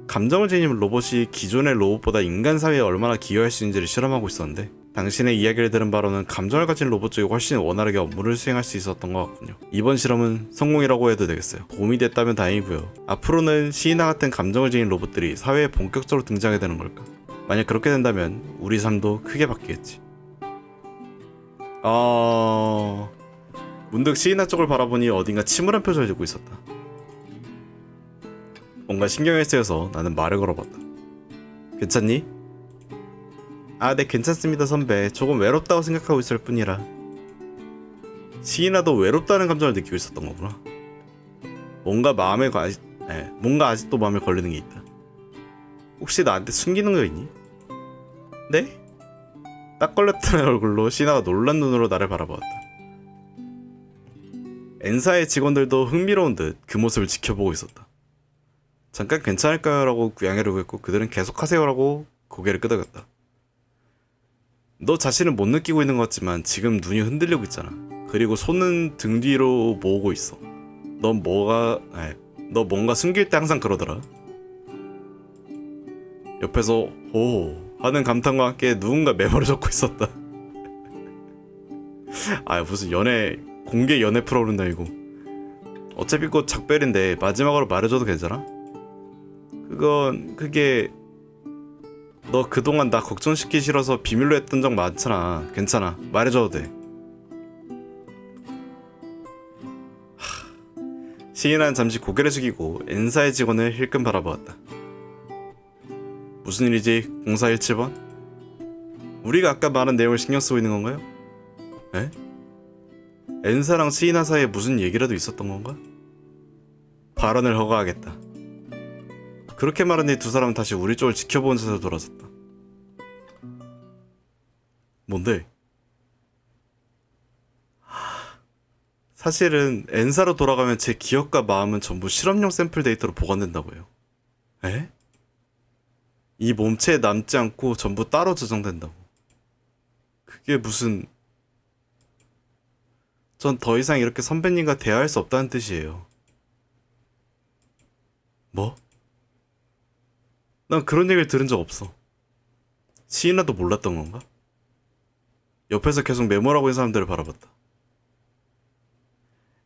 감정을 지닌 로봇이 기존의 로봇보다 인간 사회에 얼마나 기여할 수 있는지를 실험하고 있었는데 당신의 이야기를 들은 바로는 감정을 가진 로봇 쪽이 훨씬 원활하게 업무를 수행할 수 있었던 것 같군요. 이번 실험은 성공이라고 해도 되겠어요. 도움이 됐다면 다행이고요. 앞으로는 시이나 같은 감정을 지닌 로봇들이 사회에 본격적으로 등장하게 되는 걸까? 만약 그렇게 된다면 우리 삶도 크게 바뀌겠지. 문득 시이나 쪽을 바라보니 어딘가 침울한 표정을 짓고 있었다. 뭔가 신경이 쓰여서 나는 말을 걸어봤다. 괜찮니? 네, 괜찮습니다 선배. 조금 외롭다고 생각하고 있을 뿐이라. 시이나도 외롭다는 감정을 느끼고 있었던 거구나. 뭔가 아직도 마음에 걸리는 게 있다. 혹시 나한테 숨기는 거 있니? 네? 딱 걸렸던 얼굴로 시이나가 놀란 눈으로 나를 바라보았다. 엔사의 직원들도 흥미로운 듯 그 모습을 지켜보고 있었다. 잠깐 괜찮을까요? 라고 구양해려고 했고 그들은 계속하세요 라고 고개를 끄덕였다. 너 자신은 못 느끼고 있는 것 같지만 지금 눈이 흔들리고 있잖아. 그리고 손은 등 뒤로 모으고 있어. 너 뭔가 숨길 때 항상 그러더라. 옆에서 오 하는 감탄과 함께 누군가 메모를 적고 있었다. 무슨 공개 연애 프로그램이다 이거. 어차피 곧 작별인데 마지막으로 말해줘도 괜찮아? 그게 너 그동안 나 걱정시키기 싫어서 비밀로 했던 적 많잖아. 괜찮아. 말해줘도 돼. 시인아는 잠시 고개를 숙이고 엔사의 직원을 힐끔 바라보았다. 무슨 일이지? 0417번? 우리가 아까 말한 내용을 신경 쓰고 있는 건가요? 에? 엔사랑 시인아 사이에 무슨 얘기라도 있었던 건가? 발언을 허가하겠다. 그렇게 말하니 두 사람은 다시 우리 쪽을 지켜보는 자세로 돌아섰다. 뭔데? 사실은 엔사로 돌아가면 제 기억과 마음은 전부 실험용 샘플 데이터로 보관된다고 해요. 에? 이 몸체에 남지 않고 전부 따로 저장된다고. 그게 무슨... 전 더 이상 이렇게 선배님과 대화할 수 없다는 뜻이에요. 뭐? 난 그런 얘기를 들은 적 없어. 시이나도 몰랐던 건가? 옆에서 계속 메모라고 있는 사람들을 바라봤다.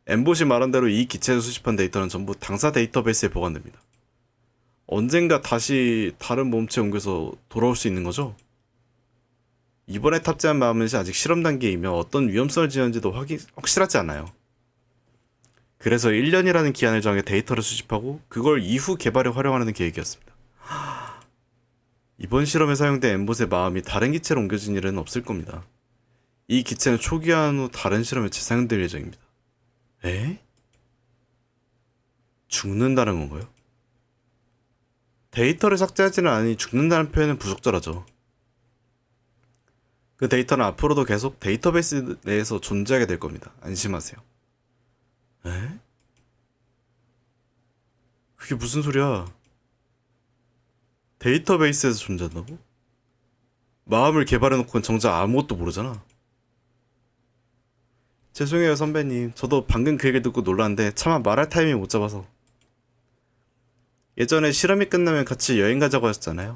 엠봇이 말한 대로 이 기체에서 수집한 데이터는 전부 당사 데이터베이스에 보관됩니다. 언젠가 다시 다른 몸체에 옮겨서 돌아올 수 있는 거죠? 이번에 탑재한 마음은 아직 실험 단계이며 어떤 위험성을 지녔는지도 확실하지 않아요. 그래서 1년이라는 기한을 정해 데이터를 수집하고 그걸 이후 개발에 활용하는 계획이었습니다. 이번 실험에 사용된 엠봇의 마음이 다른 기체로 옮겨진 일은 없을 겁니다. 이 기체는 초기화한 후 다른 실험에 재사용될 예정입니다. 에? 죽는다는 건가요? 데이터를 삭제하지는 않으니 죽는다는 표현은 부적절하죠. 그 데이터는 앞으로도 계속 데이터베이스 내에서 존재하게 될 겁니다. 안심하세요. 에? 그게 무슨 소리야? 데이터베이스에서 존재한다고? 마음을 개발해놓고는 정작 아무것도 모르잖아. 죄송해요 선배님. 저도 방금 그 얘기를 듣고 놀랐는데 차마 말할 타이밍을 못 잡아서. 예전에 실험이 끝나면 같이 여행 가자고 하셨잖아요.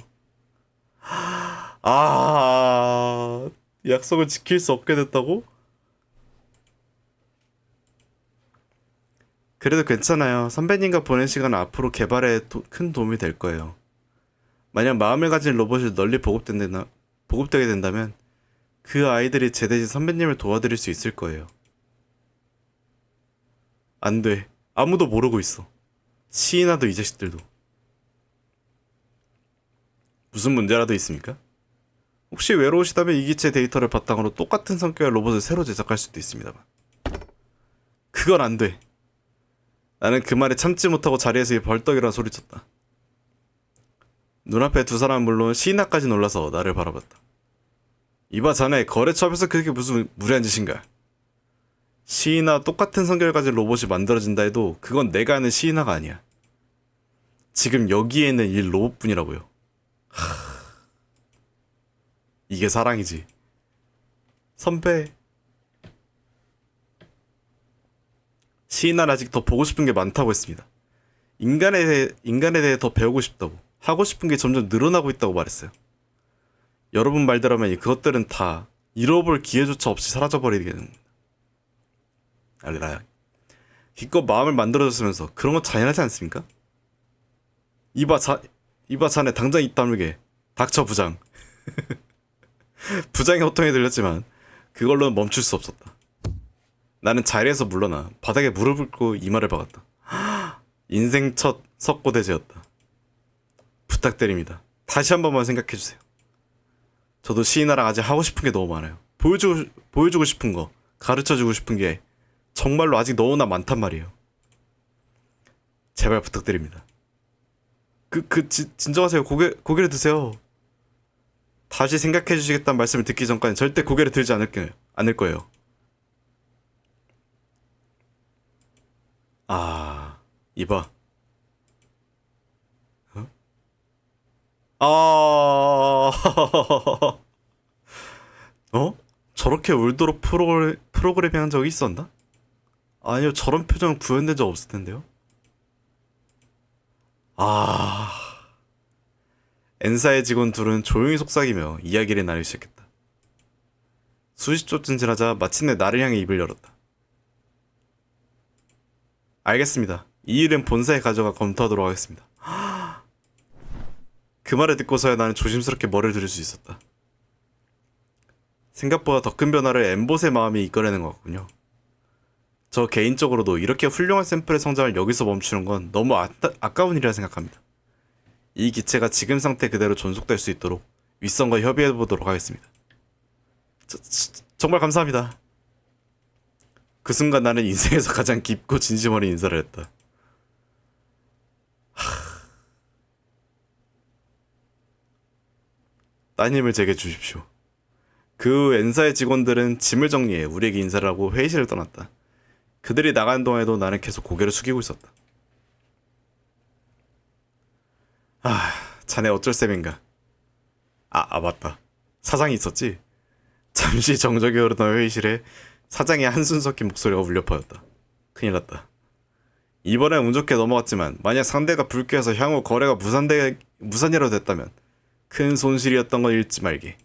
아, 약속을 지킬 수 없게 됐다고? 그래도 괜찮아요. 선배님과 보낸 시간은 앞으로 개발에 큰 도움이 될 거예요. 만약 마음을 가진 로봇이 널리 보급되게 된다면 그 아이들이 제 대신 선배님을 도와드릴 수 있을 거예요. 안 돼. 아무도 모르고 있어. 시이나도 이 자식들도. 무슨 문제라도 있습니까? 혹시 외로우시다면 이 기체 데이터를 바탕으로 똑같은 성격의 로봇을 새로 제작할 수도 있습니다만. 그건 안 돼. 나는 그 말에 참지 못하고 자리에서 벌떡 일어나 소리쳤다. 눈앞에 두 사람은 물론 시이나까지 놀라서 나를 바라봤다. 이봐 자네, 거래처 앞에서 그게 무슨 무리한 짓인가? 시이나 똑같은 성격을 가진 로봇이 만들어진다 해도 그건 내가 아는 시이나가 아니야. 지금 여기에 있는 이 로봇뿐이라고요. 이게 사랑이지. 선배. 시이나는 아직 더 보고 싶은 게 많다고 했습니다. 인간에 대해 더 배우고 싶다고. 하고 싶은 게 점점 늘어나고 있다고 말했어요. 여러분 말대로면 그것들은 다 잃어볼 기회조차 없이 사라져버리게 됩니다. 기껏 마음을 만들어줬으면서 그런 건 잔인하지 않습니까? 이봐 자네 당장 입 다물게. 닥쳐 부장. 부장의 호통이 들렸지만 그걸로는 멈출 수 없었다. 나는 자리에서 물러나 바닥에 무릎을 꿇고 이마를 박았다. 인생 첫 석고대제였다. 부탁드립니다. 다시 한 번만 생각해주세요. 저도 시이나랑 아직 하고 싶은 게 너무 많아요. 보여주고 싶은 거, 가르쳐주고 싶은 게 정말로 아직 너무나 많단 말이에요. 제발 부탁드립니다. 진정하세요. 고개를 드세요. 다시 생각해주시겠다는 말씀을 듣기 전까지 절대 고개를 들지 않을 거예요. 이봐. 저렇게 울도록 프로그래밍 한 적이 있었나? 아니요, 저런 표정 구현된 적 없을 텐데요. 엔사의 직원 둘은 조용히 속삭이며 이야기를 나누기 시작했다. 수십 초쯤 지나자 마침내 나를 향해 입을 열었다. 알겠습니다. 이 일은 본사에 가져가 검토하도록 하겠습니다. 그 말을 듣고서야 나는 조심스럽게 머리를 들일 수 있었다. 생각보다 더 큰 변화를 엠봇의 마음이 이끌어내는 것 같군요. 저 개인적으로도 이렇게 훌륭한 샘플의 성장을 여기서 멈추는 건 너무 아까운 일이라 생각합니다. 이 기체가 지금 상태 그대로 존속될 수 있도록 윗선과 협의해보도록 하겠습니다. 정말 감사합니다. 그 순간 나는 인생에서 가장 깊고 진심 어린 인사를 했다. 따님을 제게 주십시오. 그 엔사의 직원들은 짐을 정리해 우리에게 인사를 하고 회의실을 떠났다. 그들이 나가는 동안에도 나는 계속 고개를 숙이고 있었다. 자네 어쩔 셈인가? 맞다. 사장이 있었지? 잠시 정적이 흐르던 회의실에 사장의 한숨 섞인 목소리가 울려 퍼졌다. 큰일 났다. 이번엔 운 좋게 넘어갔지만 만약 상대가 불쾌해서 향후 거래가 무산이라도 됐다면 큰 손실이었던 건 잊지 말게.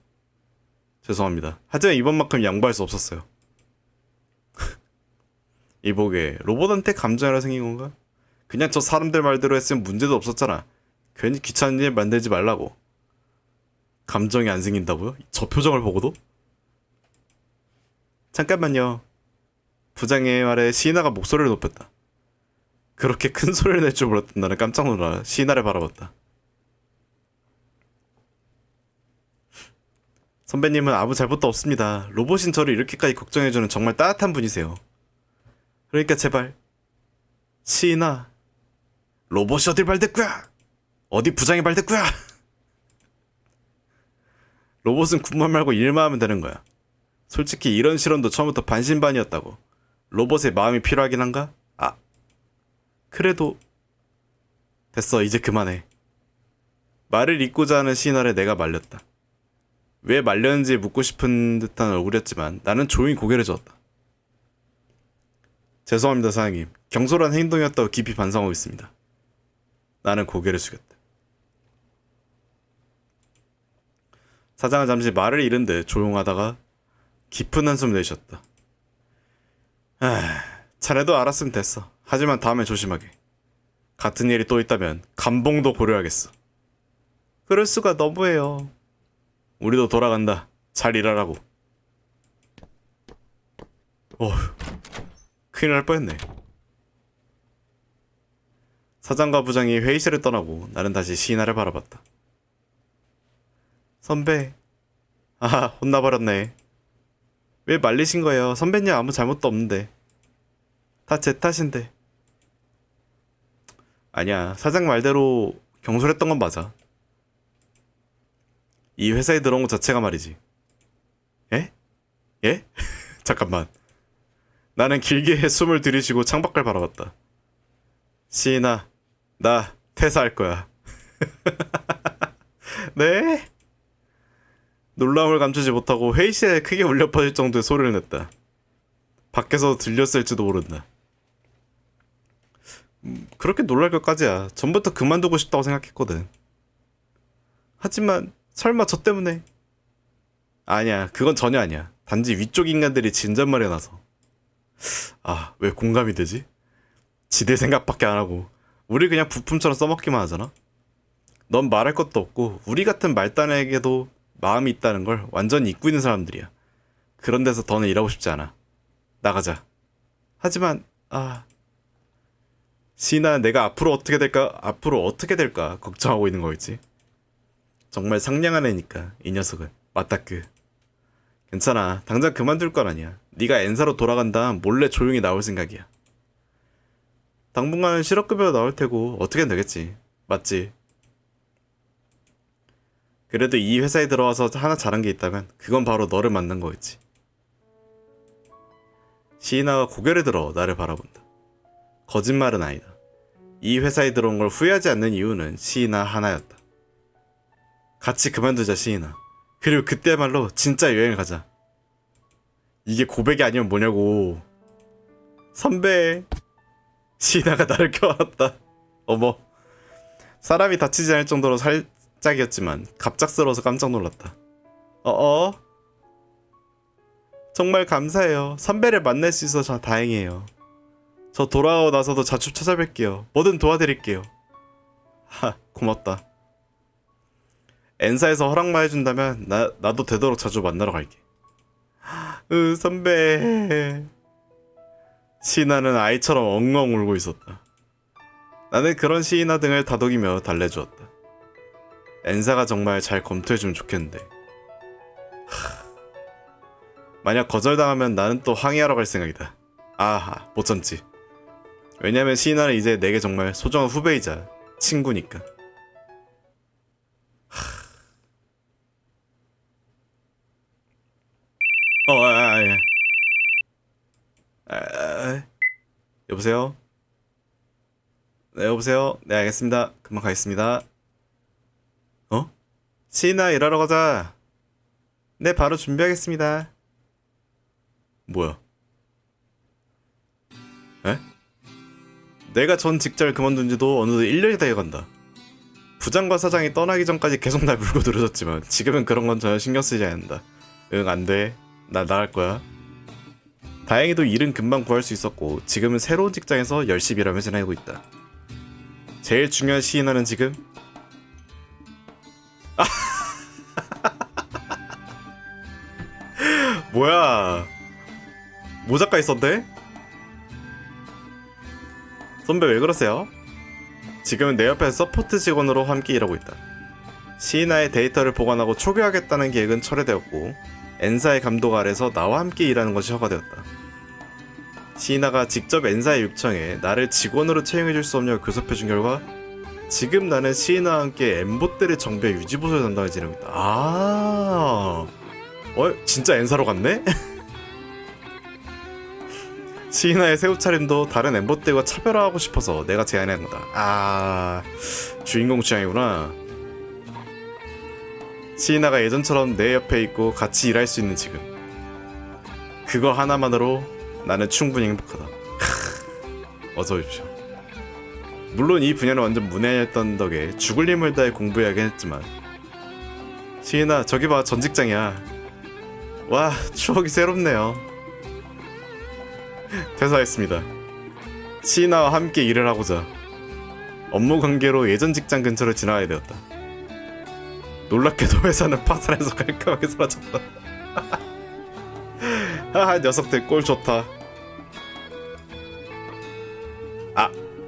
죄송합니다. 하지만 이번만큼 양보할 수 없었어요. 이보게 로봇한테 감정이라 생긴 건가? 그냥 저 사람들 말대로 했으면 문제도 없었잖아. 괜히 귀찮은 일 만들지 말라고. 감정이 안 생긴다고요? 저 표정을 보고도? 잠깐만요. 부장의 말에 시인아가 목소리를 높였다. 그렇게 큰 소리를 낼 줄 몰랐던 나는 깜짝 놀라 시인아를 바라봤다. 선배님은 아무 잘못도 없습니다. 로봇인 저를 이렇게까지 걱정해주는 정말 따뜻한 분이세요. 그러니까 제발 시인아, 로봇이 어딜 발댔구야? 어디 부장이 발댔구야? 로봇은 군만 말고 일만 하면 되는 거야. 솔직히 이런 실험도 처음부터 반신반의였다고. 로봇의 마음이 필요하긴 한가? 아, 그래도 됐어, 이제 그만해. 말을 잇고자 하는 시인아를 내가 말렸다. 왜 말렸는지 묻고 싶은 듯한 얼굴이었지만 나는 조용히 고개를 저었다. 죄송합니다, 사장님. 경솔한 행동이었다고 깊이 반성하고 있습니다. 나는 고개를 숙였다. 사장은 잠시 말을 잃은 듯 조용하다가 깊은 한숨을 내쉬었다. 자네도 알았으면 됐어. 하지만 다음에 조심하게. 같은 일이 또 있다면 감봉도 고려하겠어. 그럴 수가 너무해요. 우리도 돌아간다. 잘 일하라고. 어휴, 큰일 날 뻔했네. 사장과 부장이 회의실을 떠나고 나는 다시 시인아를 바라봤다. 선배, 아, 혼나버렸네. 왜 말리신 거예요? 선배님 아무 잘못도 없는데. 다 제 탓인데. 아니야, 사장 말대로 경솔했던 건 맞아. 이 회사에 들어온 것 자체가 말이지. 예? 예? 잠깐만. 나는 길게 숨을 들이쉬고 창밖을 바라봤다. 시인아, 나 퇴사할 거야. 네? 놀라움을 감추지 못하고 회의실에 크게 울려 퍼질 정도의 소리를 냈다. 밖에서 들렸을지도 모른다. 그렇게 놀랄 것까지야. 전부터 그만두고 싶다고 생각했거든. 하지만 설마 저 때문에? 아니야, 그건 전혀 아니야. 단지 위쪽 인간들이 진잣말이 나서. 아, 왜 공감이 되지? 지들 생각밖에 안 하고 우리 그냥 부품처럼 써먹기만 하잖아. 넌 말할 것도 없고 우리 같은 말단에게도 마음이 있다는 걸 완전히 잊고 있는 사람들이야. 그런 데서 더는 일하고 싶지 않아. 나가자. 하지만 시인아, 내가 앞으로 어떻게 될까 걱정하고 있는 거겠지. 정말 상냥한 애니까 이 녀석은. 맞다. 괜찮아. 당장 그만둘 건 아니야. 네가 엔사로 돌아간 다음 몰래 조용히 나올 생각이야. 당분간은 실업급여 나올 테고 어떻게든 되겠지. 맞지? 그래도 이 회사에 들어와서 하나 잘한 게 있다면 그건 바로 너를 만난 거겠지. 시인아가 고개를 들어 나를 바라본다. 거짓말은 아니다. 이 회사에 들어온 걸 후회하지 않는 이유는 시인아 하나였다. 같이 그만두자, 시인아. 그리고 그때야말로 진짜 여행을 가자. 이게 고백이 아니면 뭐냐고. 선배. 시인아가 나를 껴안았다. 어머. 사람이 다치지 않을 정도로 살짝이었지만 갑작스러워서 깜짝 놀랐다. 정말 감사해요. 선배를 만날 수 있어서 다행이에요. 저 돌아오고 나서도 자주 찾아뵐게요. 뭐든 도와드릴게요. 고맙다. 엔사에서 허락만 해준다면 나도 되도록 자주 만나러 갈게. 선배. 시인아는 아이처럼 엉엉 울고 있었다. 나는 그런 시인아 등을 다독이며 달래주었다. 엔사가 정말 잘 검토해주면 좋겠는데. 만약 거절당하면 나는 또 항의하러 갈 생각이다. 못 참지. 왜냐면 시인아는 이제 내게 정말 소중한 후배이자 친구니까. 여보세요? 네, 여보세요? 네, 알겠습니다. 금방 가겠습니다. 시인아, 일하러 가자. 네, 바로 준비하겠습니다. 뭐야? 에? 내가 전 직장을 그만둔 지도 어느덧 1년이 되어간다. 부장과 사장이 떠나기 전까지 계속 날 물고 늘어졌지만 지금은 그런 건 전혀 신경 쓰지 않는다. 응, 안 돼. 나 나갈 거야. 다행히도 일은 금방 구할 수 있었고 지금은 새로운 직장에서 열심히 일하며 지내고 있다. 제일 중요한 시인아는 지금 뭐야? 모자가 있었대? 선배 왜 그러세요? 지금은 내 옆에 서포트 직원으로 함께 일하고 있다. 시이나의 데이터를 보관하고 초기화하겠다는 계획은 철회되었고 엔사의 감독 아래서 나와 함께 일하는 것이 허가되었다. 시이나가 직접 엔사에 요청해 나를 직원으로 채용해줄 수 없냐고 교섭해준 결과 지금 나는 시이나와 함께 엠봇들의 정비와 유지보수를 담당해 지내고 있다. 진짜 엔사로 갔네? 시이나의 새 옷차림도 다른 엠봇들과 차별화하고 싶어서 내가 제안한 거다. 주인공 취향이구나. 시이나가 예전처럼 내 옆에 있고 같이 일할 수 있는 지금, 그거 하나만으로 나는 충분히 행복하다. 어서 오십시오. 물론 이 분야는 완전 문외였던 덕에 죽을 힘을 다해 공부해야긴 했지만, 시이나 저기 봐, 전 직장이야. 와, 추억이 새롭네요. 퇴사했습니다. 시이나와 함께 일을 하고자 업무 관계로 예전 직장 근처를 지나가야 되었다. 놀랍게도 회사는 파산해서 깔끔하게 사라졌다. 녀석들 꼴 좋다.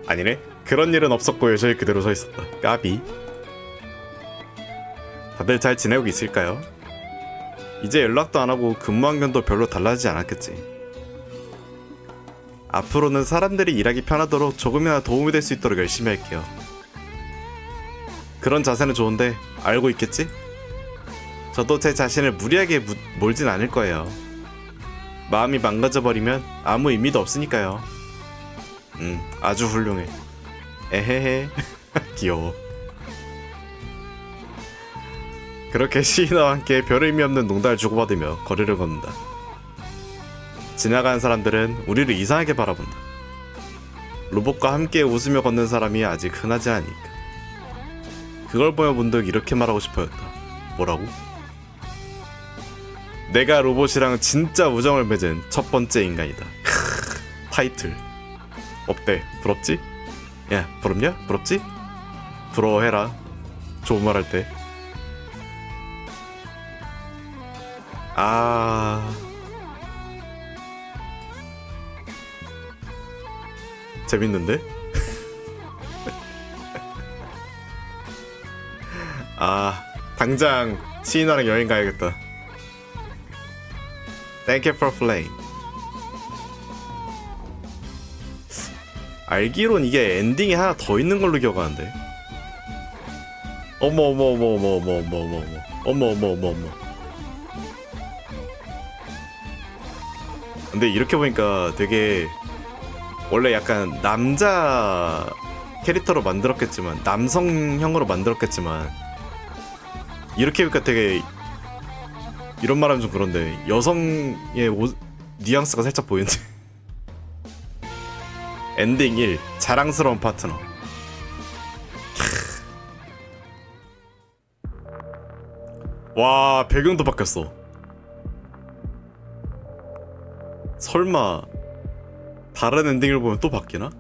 아니네. 그런 일은 없었고 여전히 그대로 서 있었다. 까비. 다들 잘 지내고 있을까요? 이제 연락도 안 하고 근무 환경도 별로 달라지지 않았겠지. 앞으로는 사람들이 일하기 편하도록 조금이나 도움이 될 수 있도록 열심히 할게요. 그런 자세는 좋은데 알고 있겠지? 저도 제 자신을 무리하게 몰진 않을 거예요. 마음이 망가져버리면 아무 의미도 없으니까요. 아주 훌륭해. 에헤헤. 귀여워. 그렇게 시이나와 함께 별 의미 없는 농담을 주고받으며 거리를 걷는다. 지나가는 사람들은 우리를 이상하게 바라본다. 로봇과 함께 웃으며 걷는 사람이 아직 흔하지 않으니까. 그걸 보며 문득 이렇게 말하고 싶어였다. 뭐라고? 내가 로봇이랑 진짜 우정을 맺은 첫 번째 인간이다. 타이틀. 어때? 부럽지? 야, 부럽냐? 부럽지? 부러워해라. 좋은 말 할 때. 재밌는데? 당장 시이나랑 여행 가야겠다. Thank you for playing. 알기론 이게 엔딩이 하나 더 있는 걸로 기억하는데. 어머. 근데 이렇게 보니까 되게, 원래 약간 남자 캐릭터로 만들었겠지만, 남성형으로 만들었겠지만, 이렇게 보니까 되게, 이런 말하면 좀 그런데 여성의 뉘앙스가 살짝 보이는데. 엔딩 1 자랑스러운 파트너. 와, 배경도 바뀌었어. 설마 다른 엔딩을 보면 또 바뀌나?